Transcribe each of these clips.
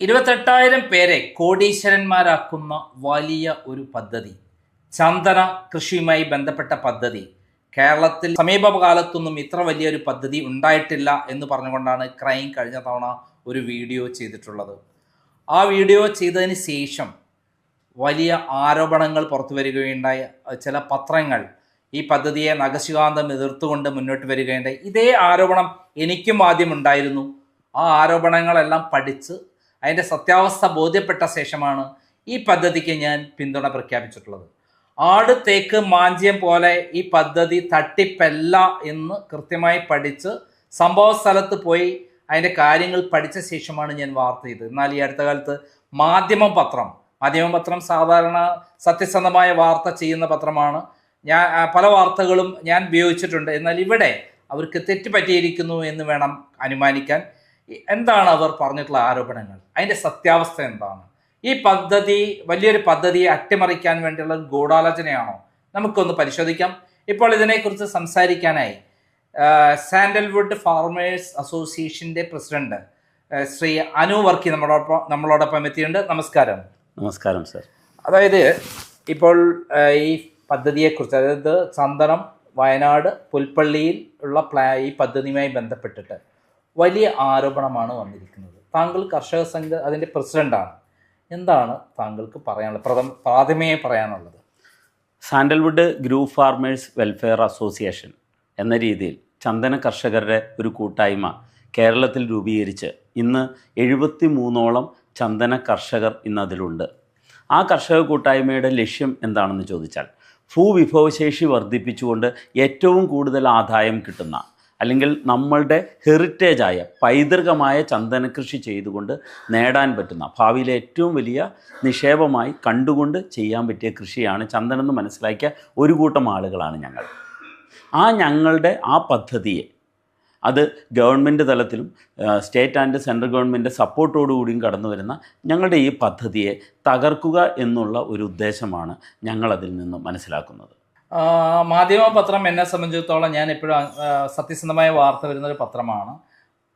28,000 പേരെ കോടീശ്വരന്മാരാക്കുന്ന വലിയ ഒരു പദ്ധതി, ചന്ദന കൃഷിയുമായി ബന്ധപ്പെട്ട പദ്ധതി. കേരളത്തിൽ സമീപകാലത്തൊന്നും ഇത്ര വലിയൊരു പദ്ധതി ഉണ്ടായിട്ടില്ല എന്ന് പറഞ്ഞുകൊണ്ടാണ് ക്രൈം കഴിഞ്ഞ തവണ ഒരു വീഡിയോ ചെയ്തിട്ടുള്ളത്. ആ വീഡിയോ ചെയ്തതിന് ശേഷം വലിയ ആരോപണങ്ങൾ പുറത്തു വരികയുണ്ടായ ചില പത്രങ്ങൾ ഈ പദ്ധതിയെ നഖശികാന്തം എതിർത്തുകൊണ്ട് മുന്നോട്ട് വരികയുണ്ടായി. ഇതേ ആരോപണം എനിക്കും ആദ്യം ഉണ്ടായിരുന്നു. ആ ആരോപണങ്ങളെല്ലാം പഠിച്ച് അതിൻ്റെ സത്യാവസ്ഥ ബോധ്യപ്പെട്ട ശേഷമാണ് ഈ പദ്ധതിക്ക് ഞാൻ പിന്തുണ പ്രഖ്യാപിച്ചിട്ടുള്ളത്. ആട് തേക്ക് മാഞ്ചിയം പോലെ ഈ പദ്ധതി തട്ടിപ്പല്ല എന്ന് കൃത്യമായി പഠിച്ച് സംഭവ സ്ഥലത്ത് പോയി അതിൻ്റെ കാര്യങ്ങൾ പഠിച്ച ശേഷമാണ് ഞാൻ വാർത്ത ചെയ്തത്. എന്നാൽ ഈ അടുത്ത കാലത്ത് മാധ്യമപത്രം സാധാരണ സത്യസന്ധമായ വാർത്ത ചെയ്യുന്ന പത്രമാണ്. ഞാൻ പല വാർത്തകളും ഞാൻ ഉപയോഗിച്ചിട്ടുണ്ട്. എന്നാൽ ഇവിടെ അവർക്ക് തെറ്റുപറ്റിയിരിക്കുന്നു എന്ന് വേണം അനുമാനിക്കാൻ. എന്താണ് അവർ പറഞ്ഞിട്ടുള്ള ആരോപണങ്ങൾ, അതിൻ്റെ സത്യാവസ്ഥ എന്താണ്? ഈ പദ്ധതി വലിയൊരു പദ്ധതിയെ അട്ടിമറിക്കാൻ വേണ്ടിയുള്ള ഗൂഢാലോചനയാണോ? നമുക്കൊന്ന് പരിശോധിക്കാം. ഇപ്പോൾ ഇതിനെക്കുറിച്ച് സംസാരിക്കാനായി സാൻഡൽവുഡ് ഫാർമേഴ്സ് അസോസിയേഷൻ്റെ പ്രസിഡന്റ് ശ്രീ അനു വർക്കി നമ്മളോടൊപ്പം എത്തിയിട്ടുണ്ട്. നമസ്കാരം. നമസ്കാരം സർ. അതായത് ഇപ്പോൾ ഈ പദ്ധതിയെക്കുറിച്ച്, അതായത് ചന്ദനം വയനാട് പുൽപ്പള്ളിയിൽ ഉള്ള ഈ പദ്ധതിയുമായി ബന്ധപ്പെട്ടിട്ട് വലിയ ആരോപണമാണ് വന്നിരിക്കുന്നത്. താങ്കൾ കർഷക സംഘ അതിൻ്റെ പ്രസിഡൻ്റാണ്. എന്താണ് താങ്കൾക്ക് പറയാനുള്ളത്, പ്രാഥമികമായി പറയാനുള്ളത്? Sandalwood group farmers welfare association എന്ന രീതിയിൽ ചന്ദന കർഷകരുടെ ഒരു കൂട്ടായ്മ കേരളത്തിൽ രൂപീകരിച്ച് ഇന്ന് 73ഓളം ചന്ദന കർഷകർ ഇന്നതിലുണ്ട്. ആ കർഷക കൂട്ടായ്മയുടെ ലക്ഷ്യം എന്താണെന്ന് ചോദിച്ചാൽ, ഭൂവിഭവശേഷി വർദ്ധിപ്പിച്ചുകൊണ്ട് ഏറ്റവും കൂടുതൽ ആദായം കിട്ടുന്ന, അല്ലെങ്കിൽ നമ്മളുടെ ഹെറിറ്റേജായ പൈതൃകമായ ചന്ദന കൃഷി ചെയ്തുകൊണ്ട് നേടാൻ പറ്റുന്ന, ഭാവിയിലെ ഏറ്റവും വലിയ നിക്ഷേപമായി കണ്ടുകൊണ്ട് ചെയ്യാൻ പറ്റിയ കൃഷിയാണ് ചന്ദനം എന്ന് മനസ്സിലാക്കിയ ഒരു കൂട്ടം ആളുകളാണ് ഞങ്ങൾ. ഞങ്ങളുടെ ആ പദ്ധതിയെ, അത് ഗവൺമെൻറ് തലത്തിലും സ്റ്റേറ്റ് ആൻഡ് സെൻട്രൽ ഗവൺമെൻറ് സപ്പോർട്ടോടുകൂടിയും കടന്നു വരുന്ന ഞങ്ങളുടെ ഈ പദ്ധതിയെ തകർക്കുക എന്നുള്ള ഒരു ഉദ്ദേശമാണ് ഞങ്ങളതിൽ നിന്ന് മനസ്സിലാക്കുന്നത്. മാധ്യമപത്രം എന്നെ സംബന്ധിച്ചിടത്തോളം ഞാൻ എപ്പോഴും സത്യസന്ധമായ വാർത്ത വരുന്നൊരു പത്രമാണ്.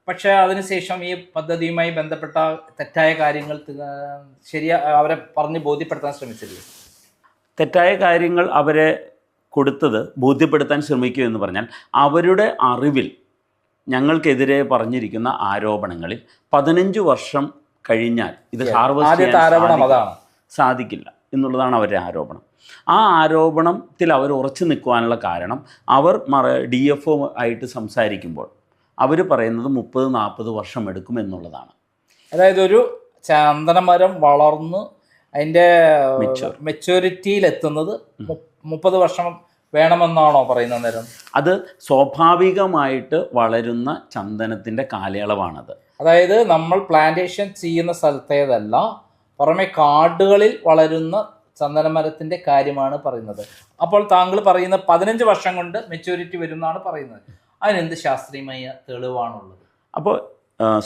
പക്ഷേ അതിനുശേഷം ഈ പദ്ധതിയുമായി ബന്ധപ്പെട്ട തെറ്റായ കാര്യങ്ങൾ അവരെ പറഞ്ഞ് ബോധ്യപ്പെടുത്താൻ ശ്രമിച്ചില്ലേ? തെറ്റായ കാര്യങ്ങൾ അവരെ കൊടുത്തത് ബോധ്യപ്പെടുത്താൻ ശ്രമിക്കുക എന്ന് പറഞ്ഞാൽ, അവരുടെ അറിവിൽ ഞങ്ങൾക്കെതിരെ പറഞ്ഞിരിക്കുന്ന ആരോപണങ്ങളിൽ 15 വർഷം കഴിഞ്ഞാൽ ഇത് ഹാർവെസ്റ്റ് ചെയ്യാൻ സാധിക്കില്ല എന്നുള്ളതാണ് അവരുടെ ആരോപണം. ആ ആരോപണത്തിൽ അവർ ഉറച്ചു നിൽക്കുവാനുള്ള കാരണം, അവർ DFO ആയിട്ട് സംസാരിക്കുമ്പോൾ അവർ പറയുന്നത് 30-40 വർഷം എടുക്കും എന്നുള്ളതാണ്. അതായത് ഒരു ചന്ദനമരം വളർന്ന് അതിൻ്റെ മെച്യൂരിറ്റിയിലെത്തുന്നത് 30 വർഷം വേണമെന്നാണോ പറയുന്ന നേരം? അത് സ്വാഭാവികമായിട്ട് വളരുന്ന ചന്ദനത്തിൻ്റെ കാലയളവാണത്. അതായത് നമ്മൾ പ്ലാന്റേഷൻ ചെയ്യുന്ന സ്ഥലത്തേതല്ല, പുറമെ കാടുകളിൽ വളരുന്ന ചന്ദനമരത്തിൻ്റെ കാര്യമാണ് പറയുന്നത്. അപ്പോൾ താങ്കൾ പറയുന്ന 15 വർഷം കൊണ്ട് മെച്യൂരിറ്റി വരുമെന്നാണ് പറയുന്നത്. അതിനെന്ത് ശാസ്ത്രീയമായ തെളിവാണുള്ളത്? അപ്പോൾ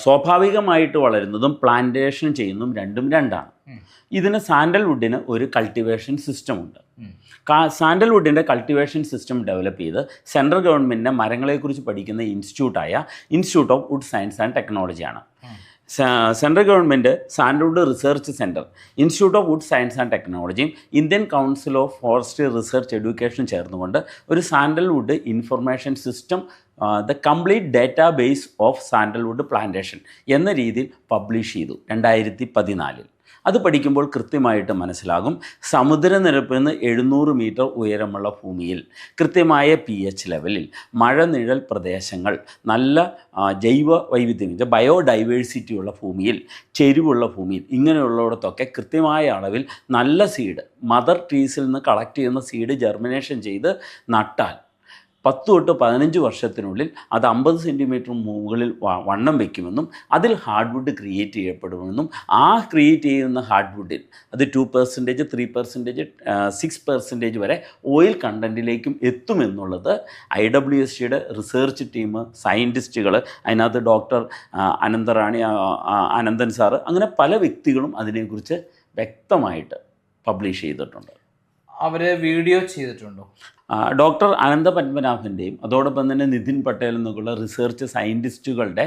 സ്വാഭാവികമായിട്ട് വളരുന്നതും പ്ലാന്റേഷൻ ചെയ്യുന്നതും രണ്ടാണ്. ഇതിന് സാൻഡൽവുഡിന് ഒരു കൾട്ടിവേഷൻ സിസ്റ്റം ഉണ്ട്. സാൻഡൽവുഡിൻ്റെ കൾട്ടിവേഷൻ സിസ്റ്റം ഡെവലപ്പ് ചെയ്ത് സെൻട്രൽ ഗവൺമെൻറ്റിൻ്റെ മരങ്ങളെക്കുറിച്ച് പഠിക്കുന്ന institute of wood science and ടെക്നോളജിയാണ്. Central government sandalwood research centre, institute of wood science and ടെക്നോളജിയും Indian council of forestry research education ചേർന്നുകൊണ്ട് ഒരു sandalwood information system, the complete data base of sandalwood plantation എന്ന രീതിയിൽ publish ചെയ്തു 2014. അത് പഠിക്കുമ്പോൾ കൃത്യമായിട്ട് മനസ്സിലാകും, സമുദ്രനിരപ്പിൽ നിന്ന് 700 മീറ്റർ ഉയരമുള്ള ഭൂമിയിൽ കൃത്യമായ pH ലെവലിൽ, മഴനിഴൽ പ്രദേശങ്ങൾ, നല്ല ജൈവ വൈവിധ്യം, ബയോഡൈവേഴ്സിറ്റി ഉള്ള ഭൂമിയിൽ, ചെരിവുള്ള ഭൂമിയിൽ, ഇങ്ങനെയുള്ളിടത്തൊക്കെ കൃത്യമായ അളവിൽ നല്ല സീഡ്, മദർ ട്രീസിൽ നിന്ന് കളക്ട് ചെയ്യുന്ന സീഡ് ജെർമിനേഷൻ ചെയ്ത് നട്ടാൽ 10 തൊട്ട് 15 വർഷത്തിനുള്ളിൽ അത് 50 സെൻറ്റിമീറ്റർ മുകളിൽ വണ്ണം വയ്ക്കുമെന്നും അതിൽ ഹാർഡ്വുഡ് ക്രിയേറ്റ് ചെയ്യപ്പെടുമെന്നും ക്രിയേറ്റ് ചെയ്യുന്ന ഹാർഡ്വുഡിൽ അത് 2%, 3%, 6% വരെ ഓയിൽ കണ്ടൻറ്റിലേക്കും എത്തുമെന്നുള്ളത് IWSCയുടെ റിസർച്ച് ടീം, സയൻറ്റിസ്റ്റുകൾ, അതിനകത്ത് ഡോക്ടർ അനന്തൻ സാറ്, അങ്ങനെ പല വ്യക്തികളും അതിനെക്കുറിച്ച് വ്യക്തമായിട്ട് പബ്ലിഷ് ചെയ്തിട്ടുണ്ട്. അവർ വീഡിയോ ചെയ്തിട്ടുണ്ടോ? ഡോക്ടർ അനന്ത പത്മനാഭൻ്റെയും അതോടൊപ്പം തന്നെ നിതിൻ പട്ടേൽ എന്നൊക്കെയുള്ള റിസർച്ച് സയൻറ്റിസ്റ്റുകളുടെ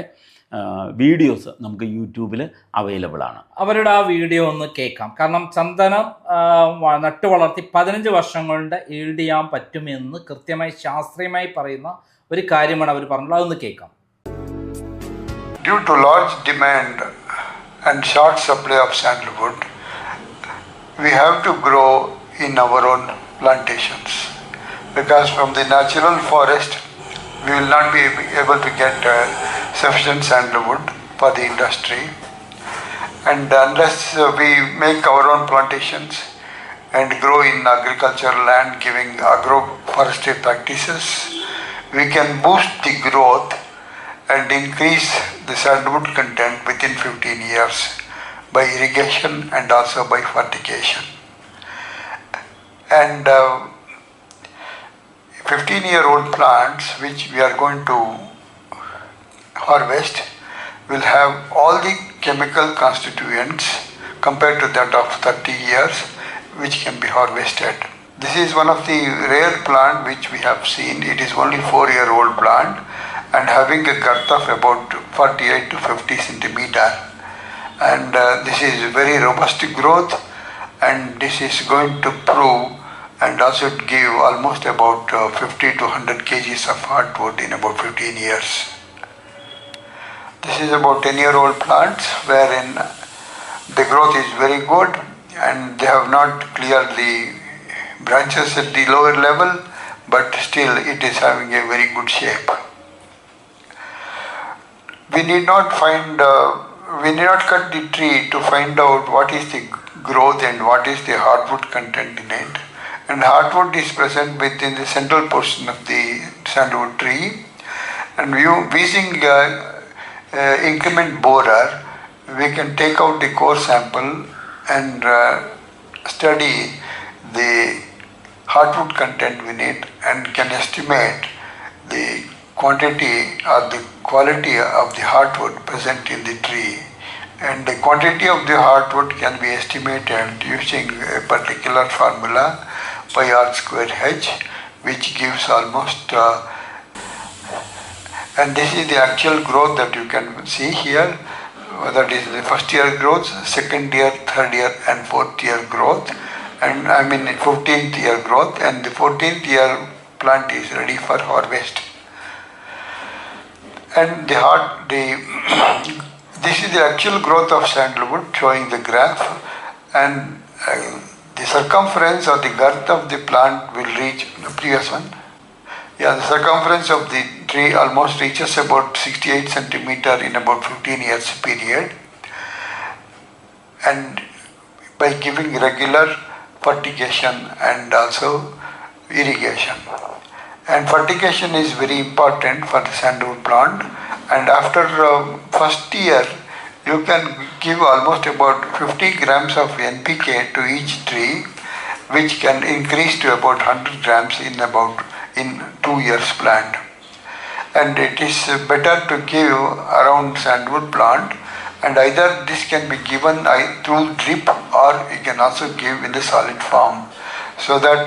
വീഡിയോസ് നമുക്ക് യൂട്യൂബിൽ അവൈലബിൾ ആണ്. അവരുടെ ആ വീഡിയോ ഒന്ന് കേൾക്കാം. കാരണം ചന്ദനം നട്ടു വളർത്തി 15 വർഷം കൊണ്ട് ഈൽഡ് ചെയ്യാൻ പറ്റുമെന്ന് കൃത്യമായി ശാസ്ത്രീയമായി പറയുന്ന ഒരു കാര്യമാണ് അവർ പറഞ്ഞത്. അതൊന്ന് കേൾക്കാം. Due to large demand and short supply of sandalwood, we have to grow in our own plantations, because from the natural forest we will not be able to get sufficient sandalwood for the industry, and unless we make our own plantations and grow in agricultural land giving agroforestry practices, we can boost the growth and increase the sandalwood content within 15 years by irrigation and also by fertigation. And 15-year-old plants which we are going to harvest will have all the chemical constituents compared to that of 30 years which can be harvested. This is one of the rare plant which we have seen. It is only 4-year-old plant and having a girth of about 48 to 50 centimeter. And this is very robust growth, and this is going to prove and also give almost about 50 to 100 kgs of hardwood in about 15 years. This is about 10-year-old plants wherein the growth is very good and they have not cleared the branches at the lower level, but still it is having a very good shape. We need not cut the tree to find out what is the growth and what is the hardwood content in it. And hardwood is present within the central portion of the sandalwood tree. And using increment borer, we can take out the core sample and study the hardwood content in it and can estimate the quantity or the quality of the hardwood present in the tree. And the quantity of the hardwood can be estimated using a particular formula pi r square h, which gives almost and this is the actual growth that you can see here. That is the first year growth, second year, third year and fourth year growth, and 15th year growth, and the 14th year plant is ready for harvest. And this is the actual growth of sandalwood showing the graph, and the circumference or the girth of the plant will reach the previous one. Yeah, the circumference of the tree almost reaches about 68 centimeter in about 15 years period, and by giving regular fertigation and also irrigation. And fertigation is very important for the sandalwood plant, and after first year you can give almost about 50 grams of NPK to each tree, which can increase to about 100 grams in 2 years plant. And it is better to give around sandalwood plant, and either this can be given through drip or you can also give in the solid form, so that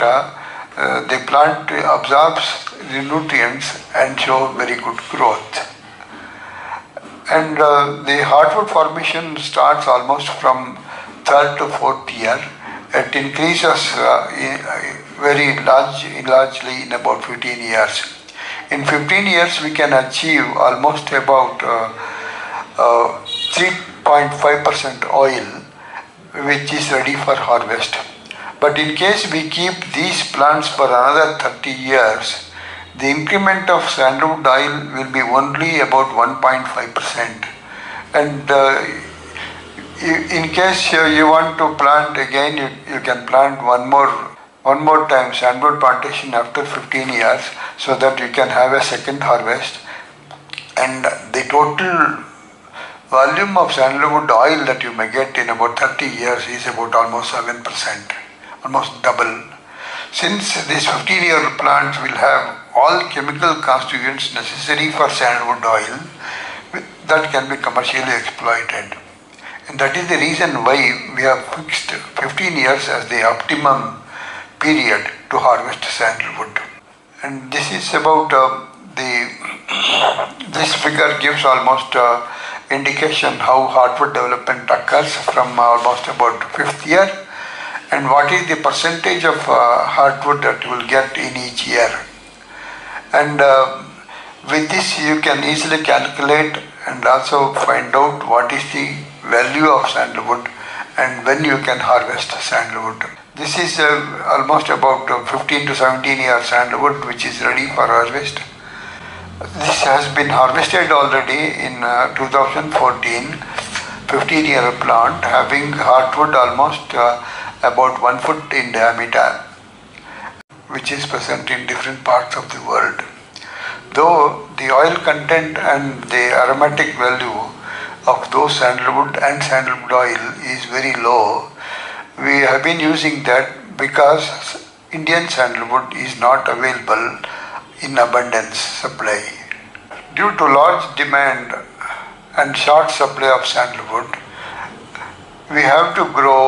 the plant absorbs the nutrients and show very good growth. And the hardwood formation starts almost from 3rd to 4th year. It increases very largely in about 15 years. In 15 years we can achieve almost about 3.5% oil, which is ready for harvest. But in case we keep these plants for another 30 years, the increment of sandalwood oil will be only about 1.5%. And in case you want to plant again, you can plant one more time sandalwood plantation after 15 years, so that you can have a second harvest. And the total volume of sandalwood oil that you may get in about 30 years is about almost 7%, almost double. Since these 15-year plants will have all chemical constituents necessary for sandalwood oil, that can be commercially exploited. And that is the reason why we have fixed 15 years as the optimum period to harvest sandalwood. And this is about this figure gives almost indication how hardwood development occurs from almost about 5th year, and what is the percentage of hardwood that you will get in each year. And with this you can easily calculate and also find out what is the value of sandalwood and when you can harvest sandalwood. This is almost about 15 to 17 year sandalwood which is ready for harvest. This has been harvested already in 2014, 15-year plant having hardwood almost about 1 foot in diameter, which is present in different parts of the world. Though the oil content and the aromatic value of those sandalwood and sandalwood oil is very low, we have been using that because Indian sandalwood is not available in abundance supply. Due to large demand and short supply of sandalwood, we have to grow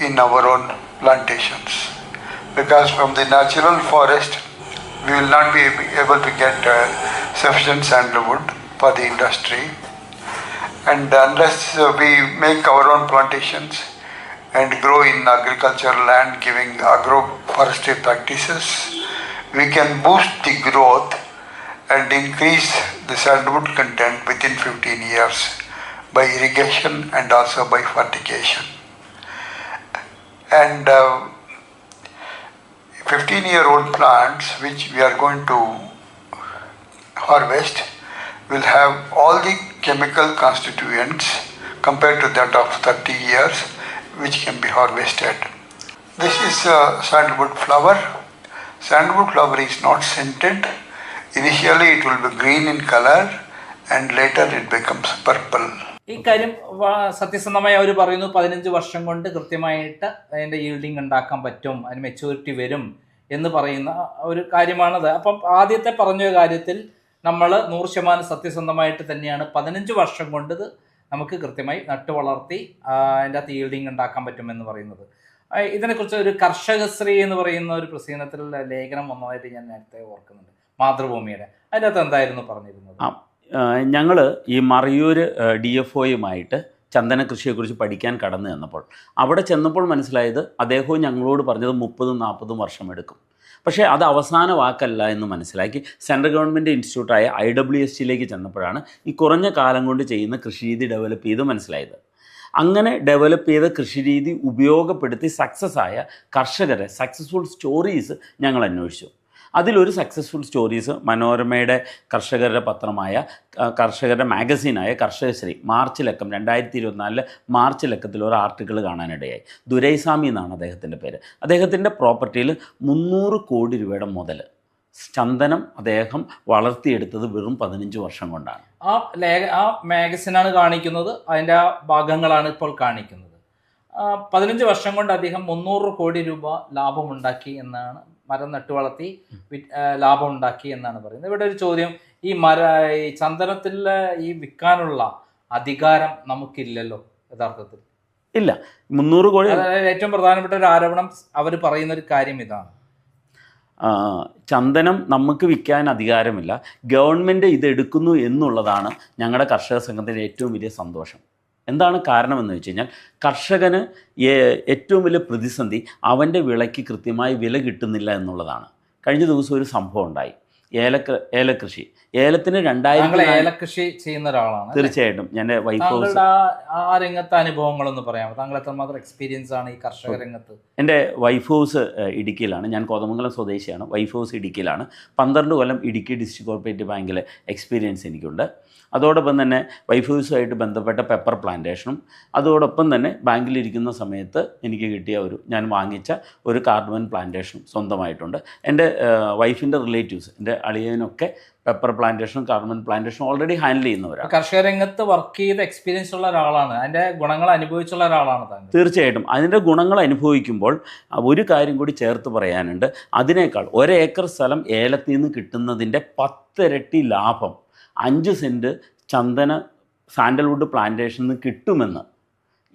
in our own plantations, because from the natural forest we will not be able to get sufficient sandalwood for the industry, and unless we make our own plantations and grow in agricultural land giving agroforestry practices, we can boost the growth and increase the sandalwood content within 15 years by irrigation and also by fertigation. And 15-year-old plants which we are going to harvest will have all the chemical constituents compared to that of 30 years which can be harvested. This is sandalwood flower. Sandalwood flower is not scented. Initially it will be green in color and later it becomes purple. ഈ കാര്യം സത്യസന്ധമായി അവർ പറയുന്നു 15 വർഷം കൊണ്ട് കൃത്യമായിട്ട് അതിൻ്റെ yielding ഉണ്ടാക്കാൻ പറ്റും, അതിന് മെച്യൂരിറ്റി വരും എന്ന് പറയുന്ന ഒരു കാര്യമാണത്. അപ്പം ആദ്യത്തെ പറഞ്ഞ കാര്യത്തിൽ നമ്മൾ 100% സത്യസന്ധമായിട്ട് തന്നെയാണ് 15 വർഷം കൊണ്ട് ഇത് നമുക്ക് കൃത്യമായി നട്ടു വളർത്തി അതിൻ്റെ അകത്ത് ഈൽഡിങ് ഉണ്ടാക്കാൻ പറ്റുമെന്ന് പറയുന്നത്. ഇതിനെക്കുറിച്ച് ഒരു കർഷകശ്രീ എന്ന് പറയുന്ന ഒരു പ്രസിദ്ധീകരണത്തിലുള്ള ലേഖനം വന്നതായിട്ട് ഞാൻ നേരത്തെ ഓർക്കുന്നുണ്ട്, മാതൃഭൂമിയുടെ. അതിൻ്റെ അകത്ത് എന്തായിരുന്നു പറഞ്ഞിരുന്നത്? ഞങ്ങൾ ഈ മറയൂർ DFOയുമായിട്ട് ചന്ദന കൃഷിയെക്കുറിച്ച് പഠിക്കാൻ കടന്നു ചെന്നപ്പോൾ അവിടെ ചെന്നപ്പോൾ മനസ്സിലായത് അദ്ദേഹവും ഞങ്ങളോട് പറഞ്ഞത് 30-40 വർഷം എടുക്കും. പക്ഷേ അത് അവസാന വാക്കല്ല എന്ന് മനസ്സിലാക്കി സെൻട്രൽ ഗവൺമെൻറ് ഇൻസ്റ്റിറ്റ്യൂട്ടായ IWSTയിലേക്ക് ചെന്നപ്പോഴാണ് ഈ കുറഞ്ഞ കാലം കൊണ്ട് ചെയ്യുന്ന കൃഷിരീതി ഡെവലപ്പ് ചെയ്ത് മനസ്സിലായത്. അങ്ങനെ ഡെവലപ്പ് ചെയ്ത കൃഷിരീതി ഉപയോഗപ്പെടുത്തി സക്സസ് ആയ കർഷകരെ സക്സസ്ഫുൾ സ്റ്റോറീസ് ഞങ്ങൾ അന്വേഷിച്ചു. അതിലൊരു സക്സസ്ഫുൾ സ്റ്റോറീസ് മനോരമയുടെ കർഷകരുടെ പത്രമായ കർഷകരുടെ മാഗസീനായ കർഷകശ്രീ മാർച്ച് 2024 മാർച്ച് ലക്കത്തിൽ ഒരു ആർട്ടിക്കിൾ കാണാനിടയായി. ദുരൈസ്വാമി എന്നാണ് അദ്ദേഹത്തിൻ്റെ പേര്. അദ്ദേഹത്തിൻ്റെ പ്രോപ്പർട്ടിയിൽ 300 കോടി രൂപയുടെ മുതൽ ചന്ദനം അദ്ദേഹം വളർത്തിയെടുത്തത് വെറും 15 വർഷം കൊണ്ടാണ്. ആ മാഗസിനാണ് കാണിക്കുന്നത്, അതിൻ്റെ ആ ഭാഗങ്ങളാണ് ഇപ്പോൾ കാണിക്കുന്നത്. 15 വർഷം കൊണ്ട് അദ്ദേഹം 300 കോടി രൂപ ലാഭമുണ്ടാക്കി എന്നാണ്, മരം നട്ടു വളർത്തി ലാഭം ഉണ്ടാക്കി എന്നാണ് പറയുന്നത്. ഇവിടെ ഒരു ചോദ്യം, ഈ ചന്ദനത്തിൽ ഈ വിൽക്കാനുള്ള അധികാരം നമുക്കില്ലല്ലോ യഥാർത്ഥത്തിൽ. ഇല്ല, 300 കോടി. ഏറ്റവും പ്രധാനപ്പെട്ട ഒരു ആരോപണം അവർ പറയുന്ന ഒരു കാര്യം ഇതാണ്, ചന്ദനം നമുക്ക് വിൽക്കാൻ അധികാരമില്ല, ഗവൺമെൻറ് ഇതെടുക്കുന്നു എന്നുള്ളതാണ് ഞങ്ങളുടെ കർഷക സംഘത്തിൻ്റെ ഏറ്റവും വലിയ സന്തോഷം. എന്താണ് കാരണമെന്ന് വെച്ച് കഴിഞ്ഞാൽ കർഷകന് ഏറ്റവും വലിയ പ്രതിസന്ധി അവൻ്റെ വിളയ്ക്ക് കൃത്യമായി വില കിട്ടുന്നില്ല എന്നുള്ളതാണ്. കഴിഞ്ഞ ദിവസം ഒരു സംഭവം ഉണ്ടായി, ഏലകൃഷി. ഏലത്തിന് 2000 ഏലകൃഷി ചെയ്യുന്ന ഒരാളാണ്. തീർച്ചയായിട്ടും ഞാൻ വൈഫ് ഹൗസ് ആ രംഗത്തെ അനുഭവങ്ങളൊന്ന് പറയാമോ? താങ്കൾ എത്രമാത്രം എക്സ്പീരിയൻസ് ആണ് ഈ കർഷക രംഗത്ത്? എൻ്റെ വൈഫ് ഹൗസ് ഇടുക്കിയിലാണ്. ഞാൻ കോതമംഗലം സ്വദേശിയാണ്. വൈഫ് ഹൗസ് ഇടുക്കിയിലാണ്. 12 കൊല്ലം ഇടുക്കി ഡിസ്ട്രിക്ട് കോർപ്പറേറ്റീവ് ബാങ്കിൽ എക്സ്പീരിയൻസ് എനിക്കുണ്ട്. അതോടൊപ്പം തന്നെ വൈഫ് ഹൗസുമായിട്ട് ബന്ധപ്പെട്ട പെപ്പർ പ്ലാന്റേഷനും, അതോടൊപ്പം തന്നെ ബാങ്കിലിരിക്കുന്ന സമയത്ത് എനിക്ക് കിട്ടിയ ഞാൻ വാങ്ങിച്ച ഒരു കാർഡമൻ പ്ലാന്റേഷനും സ്വന്തമായിട്ടുണ്ട്. എൻ്റെ വൈഫിൻ്റെ റിലേറ്റീവ്സ്, എൻ്റെ അളിയനൊക്കെ പെപ്പർ പ്ലാന്റേഷനും കാർഡമൻ പ്ലാന്റേഷനും ഓൾറെഡി ഹാൻഡിൽ ചെയ്യുന്നവരാണ്. കർഷക രംഗത്ത് വർക്ക് ചെയ്ത് എക്സ്പീരിയൻസ് ഉള്ള ഒരാളാണ്, അതിൻ്റെ ഗുണങ്ങൾ അനുഭവിച്ചുള്ള ഒരാളാണ് താങ്കൾ. തീർച്ചയായിട്ടും അതിൻ്റെ ഗുണങ്ങൾ അനുഭവിക്കുമ്പോൾ ഒരു കാര്യം കൂടി ചേർത്ത് പറയാനുണ്ട്. അതിനേക്കാൾ 1 ഏക്കർ സ്ഥലം ഏലത്തിൽ നിന്ന് കിട്ടുന്നതിൻ്റെ 10 ഇരട്ടി ലാഭം 5 സെൻറ്റ് ചന്ദന സാൻഡൽവുഡ് പ്ലാന്റേഷനിൽ നിന്ന് കിട്ടുമെന്ന്